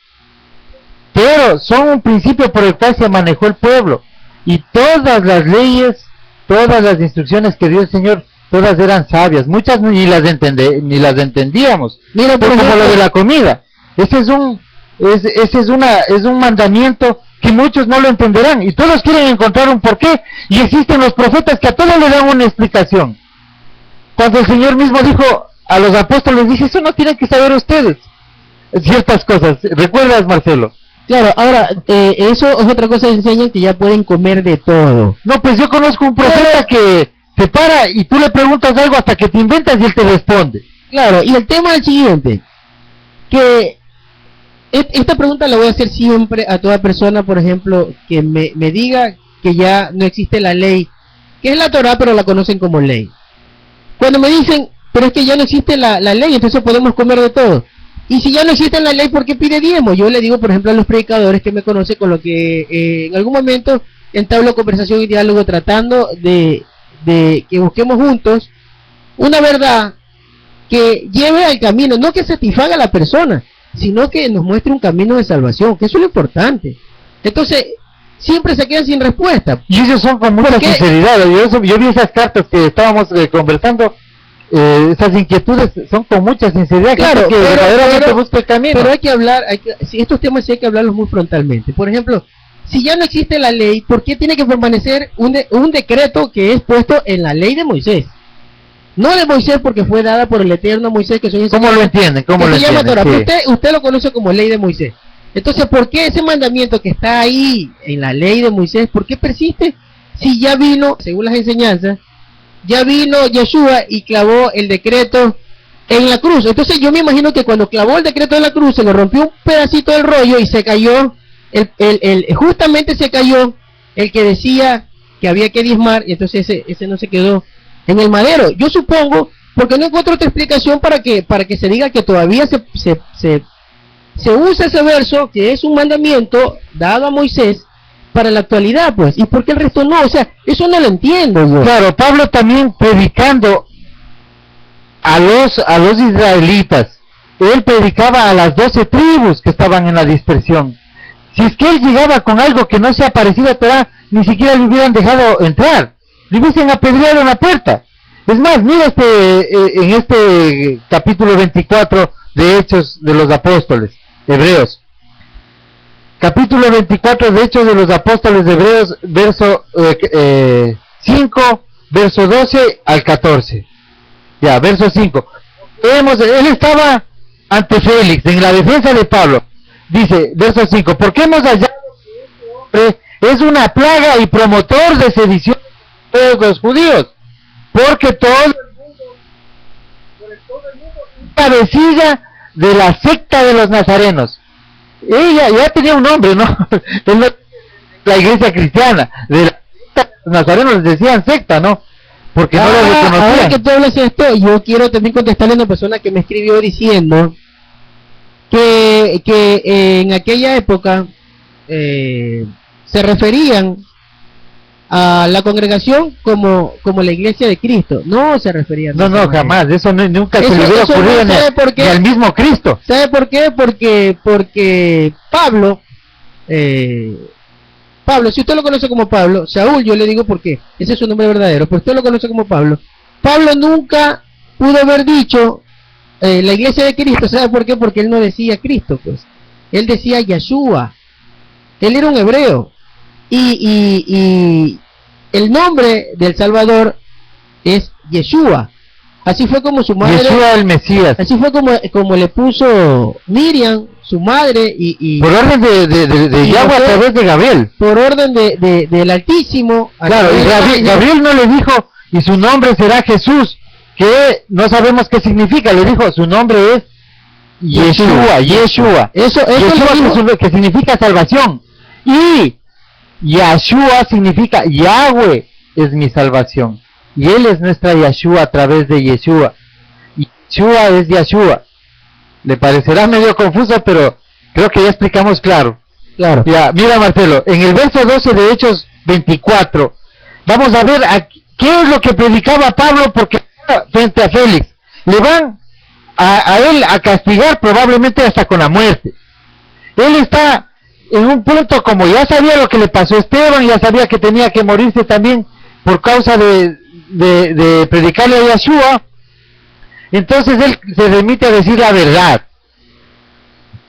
pero son un principio por el cual se manejó el pueblo, y todas las leyes, todas las instrucciones que dio el Señor, todas eran sabias, muchas ni las entendíamos. Mira, por Como ejemplo, lo de la comida. Ese es un mandamiento que muchos no lo entenderán y todos quieren encontrar un porqué, y existen los profetas que a todos le dan una explicación. Cuando el Señor mismo dijo a los apóstoles, dice, eso no tienen que saber ustedes ciertas cosas. ¿Recuerdas, Marcelo? Claro, ahora, eso es otra cosa que enseñan, que ya pueden comer de todo. No, pues yo conozco un profeta que se para y tú le preguntas algo hasta que te inventas y él te responde. Claro, y el tema es el siguiente, que esta pregunta la voy a hacer siempre a toda persona, por ejemplo, que me diga que ya no existe la ley, que es la Torá, pero la conocen como ley. Cuando me dicen, pero es que ya no existe la ley, entonces podemos comer de todo. Y si ya no existe la ley, ¿por qué pide diezmo? Yo le digo, por ejemplo, a los predicadores que me conocen, con lo que en algún momento entablo conversación y diálogo tratando de que busquemos juntos una verdad que lleve al camino, no que satisfaga a la persona, sino que nos muestre un camino de salvación, que eso es lo importante. Entonces, siempre se quedan sin respuesta. Y ellos son con mucha sinceridad. Yo vi esas cartas que estábamos conversando, esas inquietudes son con mucha sinceridad. Claro, que verdaderamente busca el camino. Pero hay que hablar, si estos temas sí hay que hablarlos muy frontalmente. Por ejemplo, si ya no existe la ley, ¿por qué tiene que permanecer un decreto que es puesto en la ley de Moisés? No de Moisés, porque fue dada por el eterno Moisés, que son... ¿Cómo lo entienden? ¿Cómo lo entienden? Torah. Sí. Usted lo conoce como ley de Moisés. Entonces, ¿por qué ese mandamiento que está ahí en la ley de Moisés, por qué persiste? Si ya vino, según las enseñanzas, ya vino Yeshua y clavó el decreto en la cruz. Entonces yo me imagino que cuando clavó el decreto en la cruz, se le rompió un pedacito del rollo y se cayó, justamente se cayó el que decía que había que diezmar, y entonces ese no se quedó en el madero. Yo supongo, porque no encuentro otra explicación para que se diga que todavía se usa ese verso, que es un mandamiento dado a Moisés para la actualidad, pues. ¿Y por qué el resto no? O sea, eso no lo entiendo yo. Claro, Pablo también predicando a los israelitas, él predicaba a las 12 tribus que estaban en la dispersión. Si es que él llegaba con algo que no sea parecido a Torah, ni siquiera le hubieran dejado entrar, le hubiesen apedreado en la puerta. Es más, mira en este capítulo 24 de Hechos de los Apóstoles Hebreos. Capítulo 24 de Hechos de los Apóstoles de Hebreos, verso 5, verso 12 al 14. Ya, verso 5. Él estaba ante Félix en la defensa de Pablo. Dice, verso 5, porque hemos hallado que este hombre es una plaga y promotor de sedición de todos los judíos, porque todo el mundo es cabecilla de la secta de los nazarenos. Ella ya tenía un nombre, ¿no? La iglesia cristiana, de la secta de los nazarenos les decían secta, ¿no? Porque no lo reconocían. Ahora que tú hablas esto, yo quiero también contestarle a una persona que me escribió diciendo que en aquella época se referían a la congregación como la iglesia de Cristo. No se referían. No, jamás. Eso nunca se le hubiera ocurrido ni al mismo Cristo. ¿Sabe por qué? Porque Pablo, si usted lo conoce como Pablo, Saúl, yo le digo porque ese es su nombre verdadero, pero usted lo conoce como Pablo nunca pudo haber dicho la iglesia de Cristo. ¿Sabe por qué? Porque él no decía Cristo, pues. Él decía Yeshua. Él era un hebreo. Y el nombre del Salvador es Yeshua. Así fue como su madre, Yeshua el Mesías. Así fue como le puso Miriam, su madre, y por orden de Yahweh a través de Gabriel. Por orden del Altísimo. Claro, y Gabriel no le dijo, y su nombre será Jesús, que no sabemos qué significa. Le dijo, su nombre es Yeshua. Eso que significa salvación. Y Yeshua significa Yahweh es mi salvación. Y Él es nuestra Yeshua a través de Yeshua. Yeshua es Yeshua. Le parecerá medio confuso, pero creo que ya explicamos claro. Ya, mira, Marcelo, en el verso 12 de Hechos 24, vamos a ver qué es lo que predicaba Pablo, porque frente a Félix le van a él a castigar probablemente hasta con la muerte. Él está en un punto, como ya sabía lo que le pasó a Esteban, ya sabía que tenía que morirse también por causa de de predicarle a Yeshua, entonces él se remite a decir la verdad,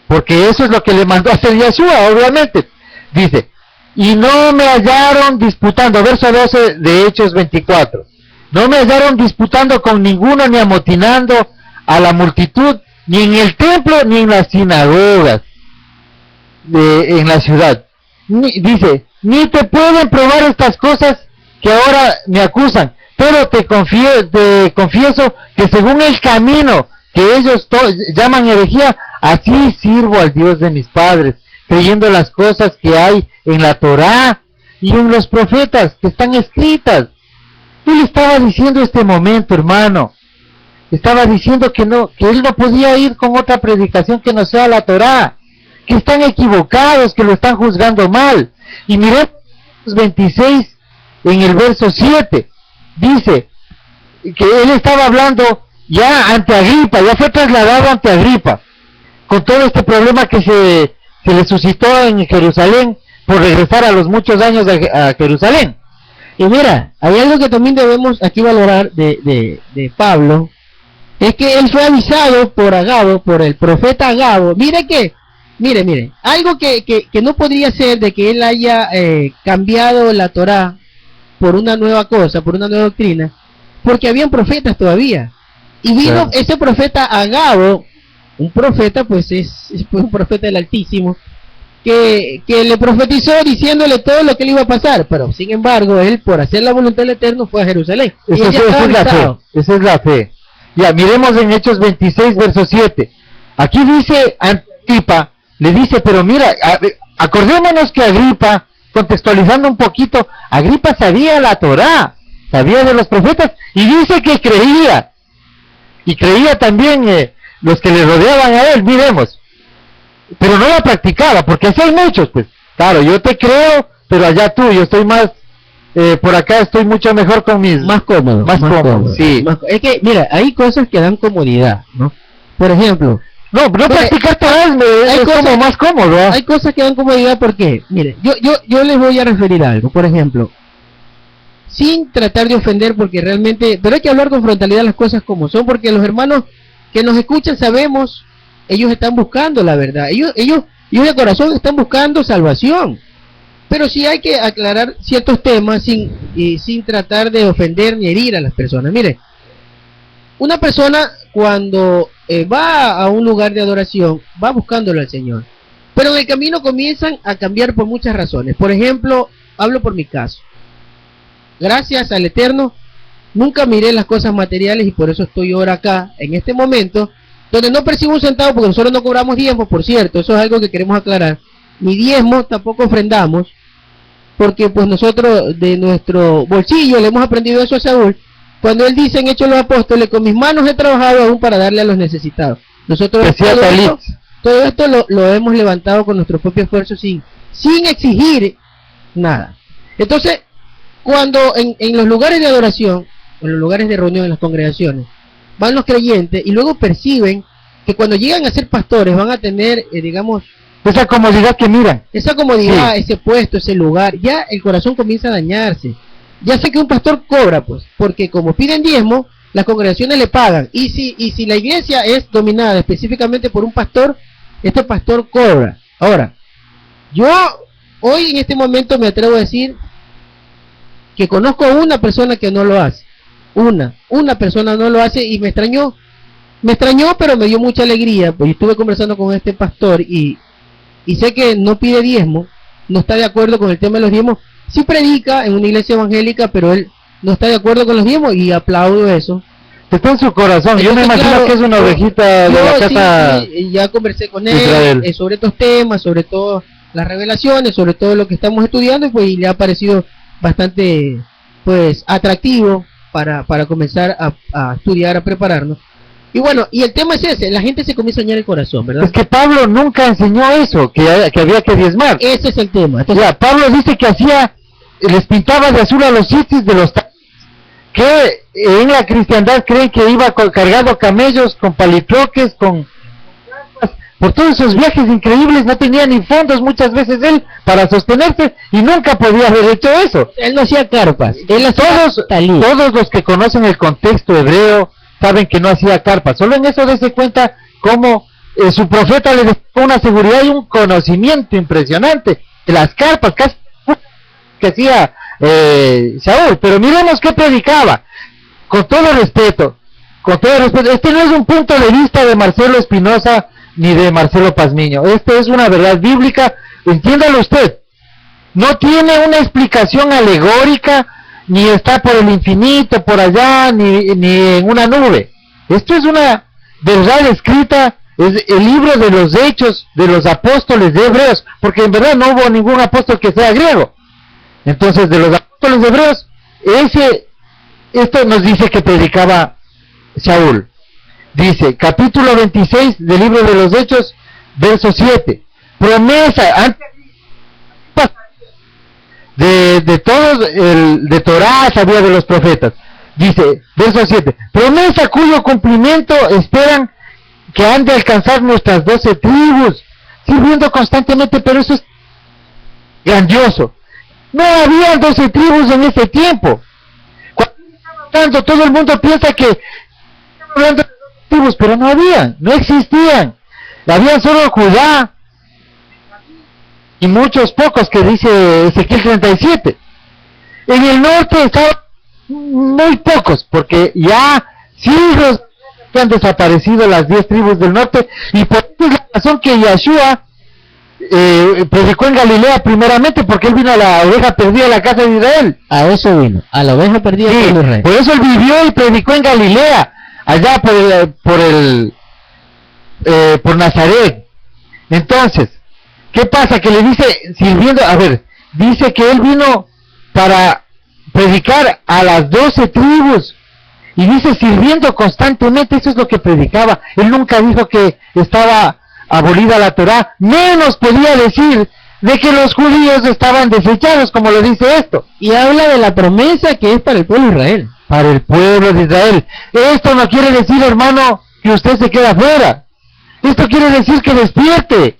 porque eso es lo que le mandó a hacer Yeshua, obviamente. Dice, y no me hallaron disputando, verso 12 de Hechos 24, no me hallaron disputando con ninguno, ni amotinando a la multitud, ni en el templo, ni en las sinagogas en la ciudad. Dice, ni te pueden probar estas cosas que ahora me acusan, pero te confieso que según el camino que ellos llaman herejía, así sirvo al Dios de mis padres, creyendo las cosas que hay en la Torá y en los profetas que están escritas. Él estaba diciendo este momento, hermano, estaba diciendo que él no podía ir con otra predicación que no sea la Torá, que están equivocados, que lo están juzgando mal. Y miremos 26 en el verso 7, dice que él estaba hablando ya ante Agripa, ya fue trasladado ante Agripa, con todo este problema que se le suscitó en Jerusalén por regresar a los muchos años a Jerusalén. Y mira, hay algo que también debemos aquí valorar de Pablo, es que él fue avisado por Agabo, por el profeta Agabo. Mire, algo que no podría ser de que él haya cambiado la Torá por una nueva cosa, por una nueva doctrina, porque habían profetas todavía. Y vino ese profeta Agabo, un profeta, pues fue un profeta del Altísimo, que le profetizó diciéndole todo lo que le iba a pasar, pero sin embargo, él, por hacer la voluntad del Eterno, fue a Jerusalén. Esa es la fe. Ya, miremos en Hechos 26, verso 7. Aquí dice Antipa, le dice, pero mira, acordémonos que Agripa, contextualizando un poquito, Agripa sabía la Torá, sabía de los profetas, y dice que creía, y creía también los que le rodeaban a él, miremos, pero no la practicaba, porque así hay muchos, pues, claro, yo te creo, pero allá tú, yo estoy más, por acá estoy mucho mejor con mis... Más cómodo, sí. Es que, mira, hay cosas que dan comodidad, ¿no? Por ejemplo... No practicar Torá es como más cómodo. Hay cosas que dan comodidad porque, mire, yo les voy a referir a algo, por ejemplo, sin tratar de ofender, porque realmente, pero hay que hablar con frontalidad las cosas como son, porque los hermanos que nos escuchan sabemos, ellos están buscando la verdad, ellos de corazón están buscando salvación, pero sí hay que aclarar ciertos temas sin tratar de ofender ni herir a las personas. Mire, una persona cuando va a un lugar de adoración, va buscándolo al Señor, pero en el camino comienzan a cambiar por muchas razones. Por ejemplo, hablo por mi caso. Gracias al Eterno, nunca miré las cosas materiales y por eso estoy ahora acá, en este momento, donde no percibo un centavo, porque nosotros no cobramos diezmo, por cierto, eso es algo que queremos aclarar. Ni diezmo, tampoco ofrendamos, porque pues nosotros de nuestro bolsillo le hemos aprendido eso a Saúl, cuando él dice en Hechos de los Apóstoles, con mis manos he trabajado aún para darle a los necesitados. Nosotros todo esto lo hemos levantado con nuestro propio esfuerzo sin exigir nada. Entonces, cuando en los lugares de adoración, en los lugares de reunión, en las congregaciones, van los creyentes y luego perciben que cuando llegan a ser pastores van a tener, digamos, esa comodidad que miran. Esa comodidad, sí. Ese puesto, ese lugar, ya el corazón comienza a dañarse. Ya sé que un pastor cobra, pues, porque como piden diezmo, las congregaciones le pagan. Y si la iglesia es dominada específicamente por un pastor, este pastor cobra. Ahora, yo hoy en este momento me atrevo a decir que conozco a una persona que no lo hace. Una persona no lo hace y me extrañó, pero me dio mucha alegría, pues yo estuve conversando con este pastor y sé que no pide diezmo, no está de acuerdo con el tema de los diezmos. Sí predica en una iglesia evangélica, pero él no está de acuerdo con los diezmos y aplaudo eso. Está en su corazón. Yo me imagino, claro, que es una ovejita de la casa. Sí, ya conversé con él sobre estos temas, sobre todo las revelaciones, sobre todo lo que estamos estudiando, y pues y le ha parecido bastante pues atractivo para comenzar a estudiar, a prepararnos. Y bueno, y el tema es ese, la gente se comienza a dañar el corazón, ¿verdad? Es que Pablo nunca enseñó eso, que había que diezmar. Ese es el tema. Entonces, ya, Pablo dice que les pintaba de azul a los sitios de los que en la cristiandad creen que iba cargado camellos, con palitroques, con por todos esos viajes increíbles, no tenía ni fondos muchas veces él para sostenerse y nunca podía haber hecho eso. Él no hacía carpas, él hacía talí. Todos los que conocen el contexto hebreo saben que no hacía carpas. Solo en eso dése cuenta cómo su profeta le dejó una seguridad y un conocimiento impresionante de las carpas, casi que hacía Saúl. Pero miremos qué predicaba, con todo respeto, este no es un punto de vista de Marcelo Espinosa ni de Marcelo Pazmiño, este es una verdad bíblica, entiéndalo usted, no tiene una explicación alegórica, ni está por el infinito, por allá, ni en una nube, esto es una verdad escrita, es el libro de los hechos de los apóstoles de Hebreos, porque en verdad no hubo ningún apóstol que sea griego. Entonces, de los apóstoles de Hebreos, esto nos dice que predicaba Saúl. Dice, capítulo 26 del libro de los Hechos, verso 7. Promesa, antes de todos, de Torá sabía de los profetas. Dice, verso 7. Promesa cuyo cumplimiento esperan que han de alcanzar nuestras 12 tribus, sirviendo constantemente, pero eso es grandioso. No había 12 tribus en ese tiempo. Cuando todo el mundo piensa que hablando de tribus, pero no habían, no existían. Habían solo Judá y muchos pocos, que dice Ezequiel 37. En el norte estaban muy pocos, porque ya siglos han desaparecido las 10 tribus del norte, y por esa es la razón que Yahshua predicó en Galilea primeramente, porque él vino a la oveja perdida de la casa de Israel. A eso vino, a la oveja perdida de Israel. Por eso él vivió y predicó en Galilea, allá por Nazaret. Entonces, ¿qué pasa? Que le dice, sirviendo, dice que él vino para predicar a las 12 tribus, y dice sirviendo constantemente, eso es lo que predicaba. Él nunca dijo que estaba abolida la Torá, menos podía decir de que los judíos estaban desechados, como lo dice esto. Y habla de la promesa que es para el pueblo de Israel. Para el pueblo de Israel. Esto no quiere decir, hermano, que usted se quede afuera. Esto quiere decir que despierte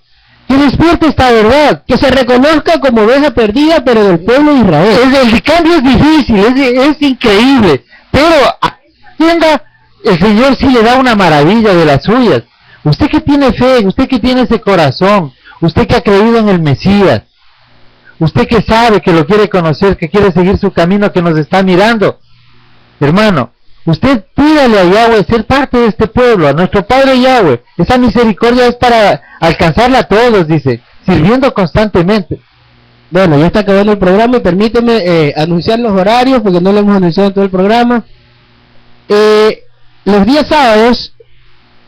esta verdad, que se reconozca como oveja perdida, pero del pueblo de Israel. El cambio es difícil, es increíble, pero entienda, el Señor sí le da una maravilla de las suyas. Usted que tiene fe, usted que tiene ese corazón, usted que ha creído en el Mesías, usted que sabe que lo quiere conocer, que quiere seguir su camino, que nos está mirando, hermano, usted pídale a Yahweh ser parte de este pueblo, a nuestro Padre Yahweh. Esa misericordia es para alcanzarla a todos, dice, sirviendo constantemente. Bueno, ya está acabando el programa y permíteme anunciar los horarios, porque no lo hemos anunciado en todo el programa. Los días sábados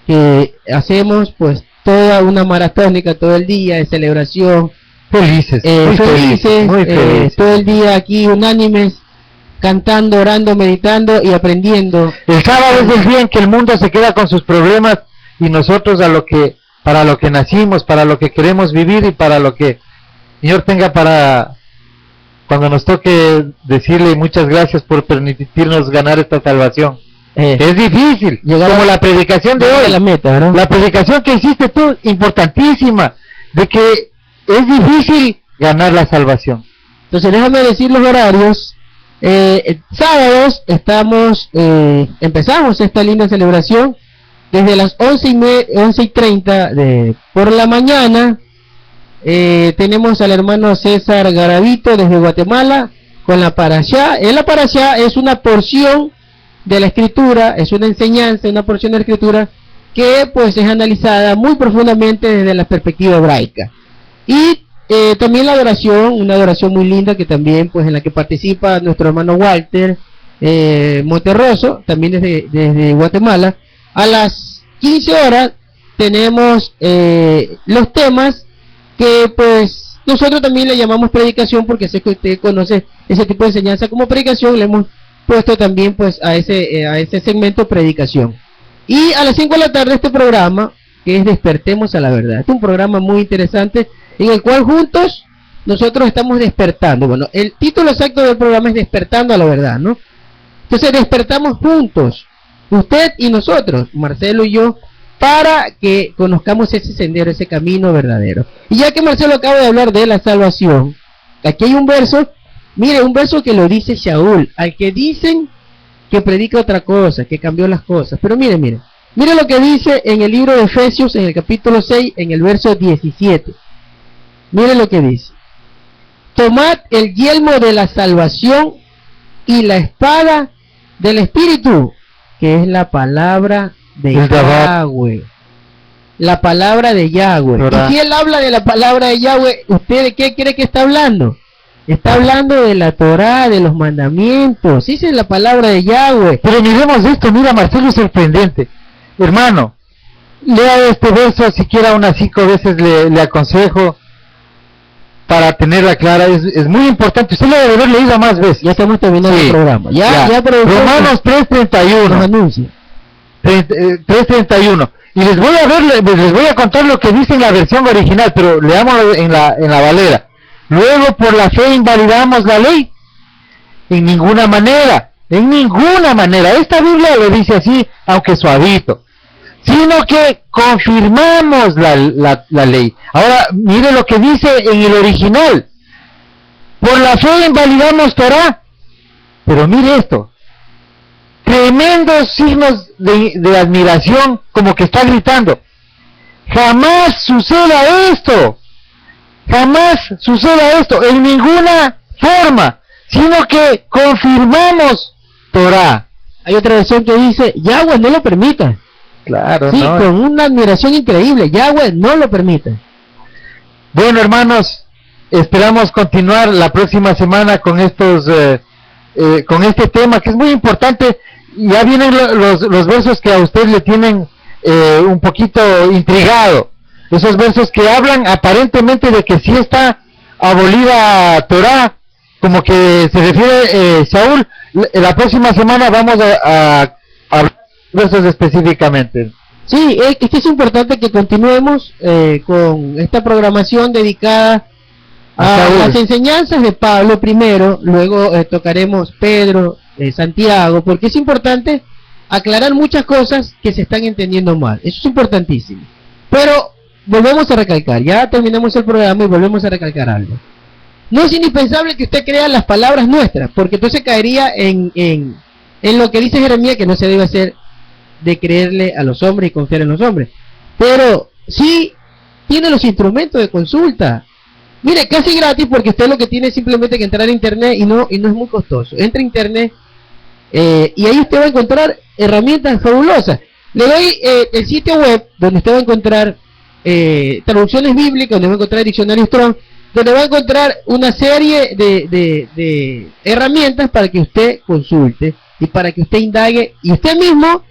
que hacemos pues toda una maratónica, todo el día de celebración, felices, muy felices, todo el día aquí unánimes, cantando, orando, meditando y aprendiendo. El sábado es el día en que el mundo se queda con sus problemas y nosotros para lo que nacimos, para lo que queremos vivir y para lo que el Señor tenga para cuando nos toque decirle muchas gracias por permitirnos ganar esta salvación. Es difícil, como la predicación de hoy, la meta, ¿verdad? La predicación que hiciste tú, importantísima, de que es difícil ganar la salvación. Entonces déjame decir los horarios. Sábados empezamos esta linda celebración desde las 11:30 por la mañana. Tenemos al hermano César Garavito desde Guatemala con la parashá. La parashá es una porción de la escritura, es una enseñanza, una porción de la escritura que pues es analizada muy profundamente desde la perspectiva hebraica. Y también la adoración, una adoración muy linda que también pues en la que participa nuestro hermano Walter Monterroso, también desde Guatemala. A las 15 horas tenemos los temas que pues nosotros también le llamamos predicación, porque sé que usted conoce ese tipo de enseñanza como predicación. Le hemos puesto también pues a ese segmento predicación. Y a las 5 de la tarde este programa que es Despertemos a la Verdad. Es un programa muy interesante en el cual juntos nosotros estamos despertando. Bueno, el título exacto del programa es Despertando a la Verdad, ¿no? Entonces despertamos juntos, usted y nosotros, Marcelo y yo, para que conozcamos ese sendero, ese camino verdadero. Y ya que Marcelo acaba de hablar de la salvación, aquí hay un verso, mire, un verso que lo dice Shaul, al que dicen que predica otra cosa, que cambió las cosas. Pero mire lo que dice en el libro de Efesios, en el capítulo 6, en el verso 17. Mire lo que dice: tomad el yelmo de la salvación y la espada del Espíritu, que es la palabra de Yahweh. La palabra de Yahweh. ¿Verdad? Y si él habla de la palabra de Yahweh, ¿usted de qué cree que está hablando? Está hablando de la Torá, de los mandamientos. Esa es la palabra de Yahweh. Pero miremos esto, mira, Marcelo, es sorprendente. Hermano, lea este verso siquiera unas 5 veces, le aconsejo, para tenerla clara. Es muy importante. Usted lo debe haber leído más veces. Ya estamos terminando el programa. Ya Romanos 3:31. 3:31. Y les voy a contar lo que dice en la versión original, pero leámoslo en la Valera. Luego, por la fe invalidamos la ley. En ninguna manera. Esta Biblia lo dice así, aunque suavito. Sino que confirmamos la ley. Ahora, mire lo que dice en el original. Por la fe invalidamos Torah. Pero mire esto. Tremendos signos de admiración, como que está gritando: jamás suceda esto en ninguna forma, sino que confirmamos Torah. Hay otra versión que dice: Yahweh no lo permita. Claro, sí, ¿no? Con una admiración increíble. Yahweh no lo permite. Bueno, hermanos, esperamos continuar la próxima semana con con este tema que es muy importante. Ya vienen los versos que a usted le tienen un poquito intrigado. Esos versos que hablan aparentemente de que sí está abolida Torah, como que se refiere Saúl. La próxima semana vamos a hablar de versos específicamente. Sí, es que es importante que continuemos con esta programación dedicada a las enseñanzas de Pablo primero, luego tocaremos Pedro, Santiago, porque es importante aclarar muchas cosas que se están entendiendo mal. Eso es importantísimo. Pero volvemos a recalcar, ya terminamos el programa y volvemos a recalcar algo. No es indispensable que usted crea las palabras nuestras, porque entonces caería en lo que dice Jeremías, que no se debe hacer, de creerle a los hombres y confiar en los hombres. Pero sí tiene los instrumentos de consulta. Mire, casi gratis, porque usted lo que tiene es simplemente que entrar a internet y no es muy costoso. Entra a internet y ahí usted va a encontrar herramientas fabulosas. Le doy el sitio web donde usted va a encontrar traducciones bíblicas, donde va a encontrar diccionario Strong, donde va a encontrar una serie de herramientas para que usted consulte y para que usted indague y usted mismo,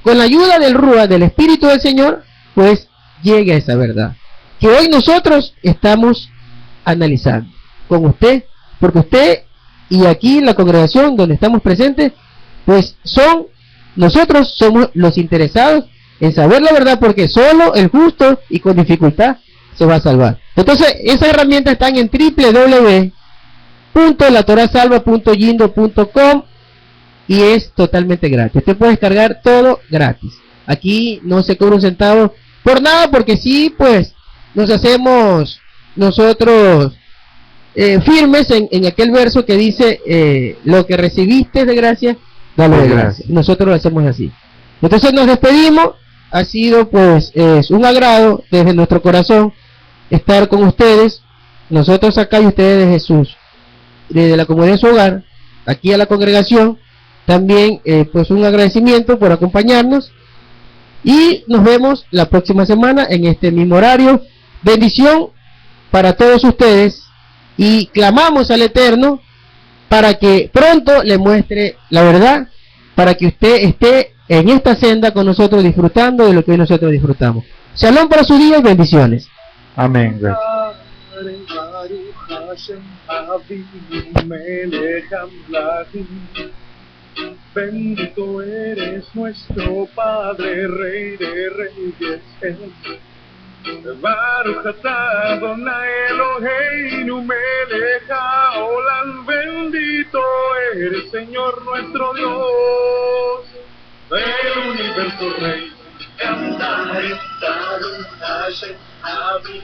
con la ayuda del Rúa, del Espíritu del Señor, pues llegue a esa verdad que hoy nosotros estamos analizando con usted, porque usted y aquí en la congregación donde estamos presentes, pues nosotros somos los interesados en saber la verdad, porque solo el justo y con dificultad se va a salvar. Entonces esas herramientas están en www.latorasalva.yindo.com y es totalmente gratis. Usted puede descargar todo gratis. Aquí no se cobra un centavo por nada, porque sí, pues nos hacemos nosotros firmes en aquel verso que dice lo que recibiste de gracia, dalo de gracia. Nosotros lo hacemos así. Entonces nos despedimos. Ha sido pues un agrado desde nuestro corazón estar con ustedes, nosotros acá y ustedes de Jesús, desde la comunidad de su hogar, aquí a la congregación. También pues un agradecimiento por acompañarnos y nos vemos la próxima semana en este mismo horario. Bendición para todos ustedes y clamamos al Eterno para que pronto le muestre la verdad, para que usted esté en esta senda con nosotros, disfrutando de lo que hoy nosotros disfrutamos. Shalom para su día y bendiciones. Amén. Bendito eres nuestro Padre, Rey de Reyes. Baruch atah Adonai Eloheinu melech haolam. Bendito eres, Señor nuestro Dios del universo, Rey cantaré, daré un hacer, a mi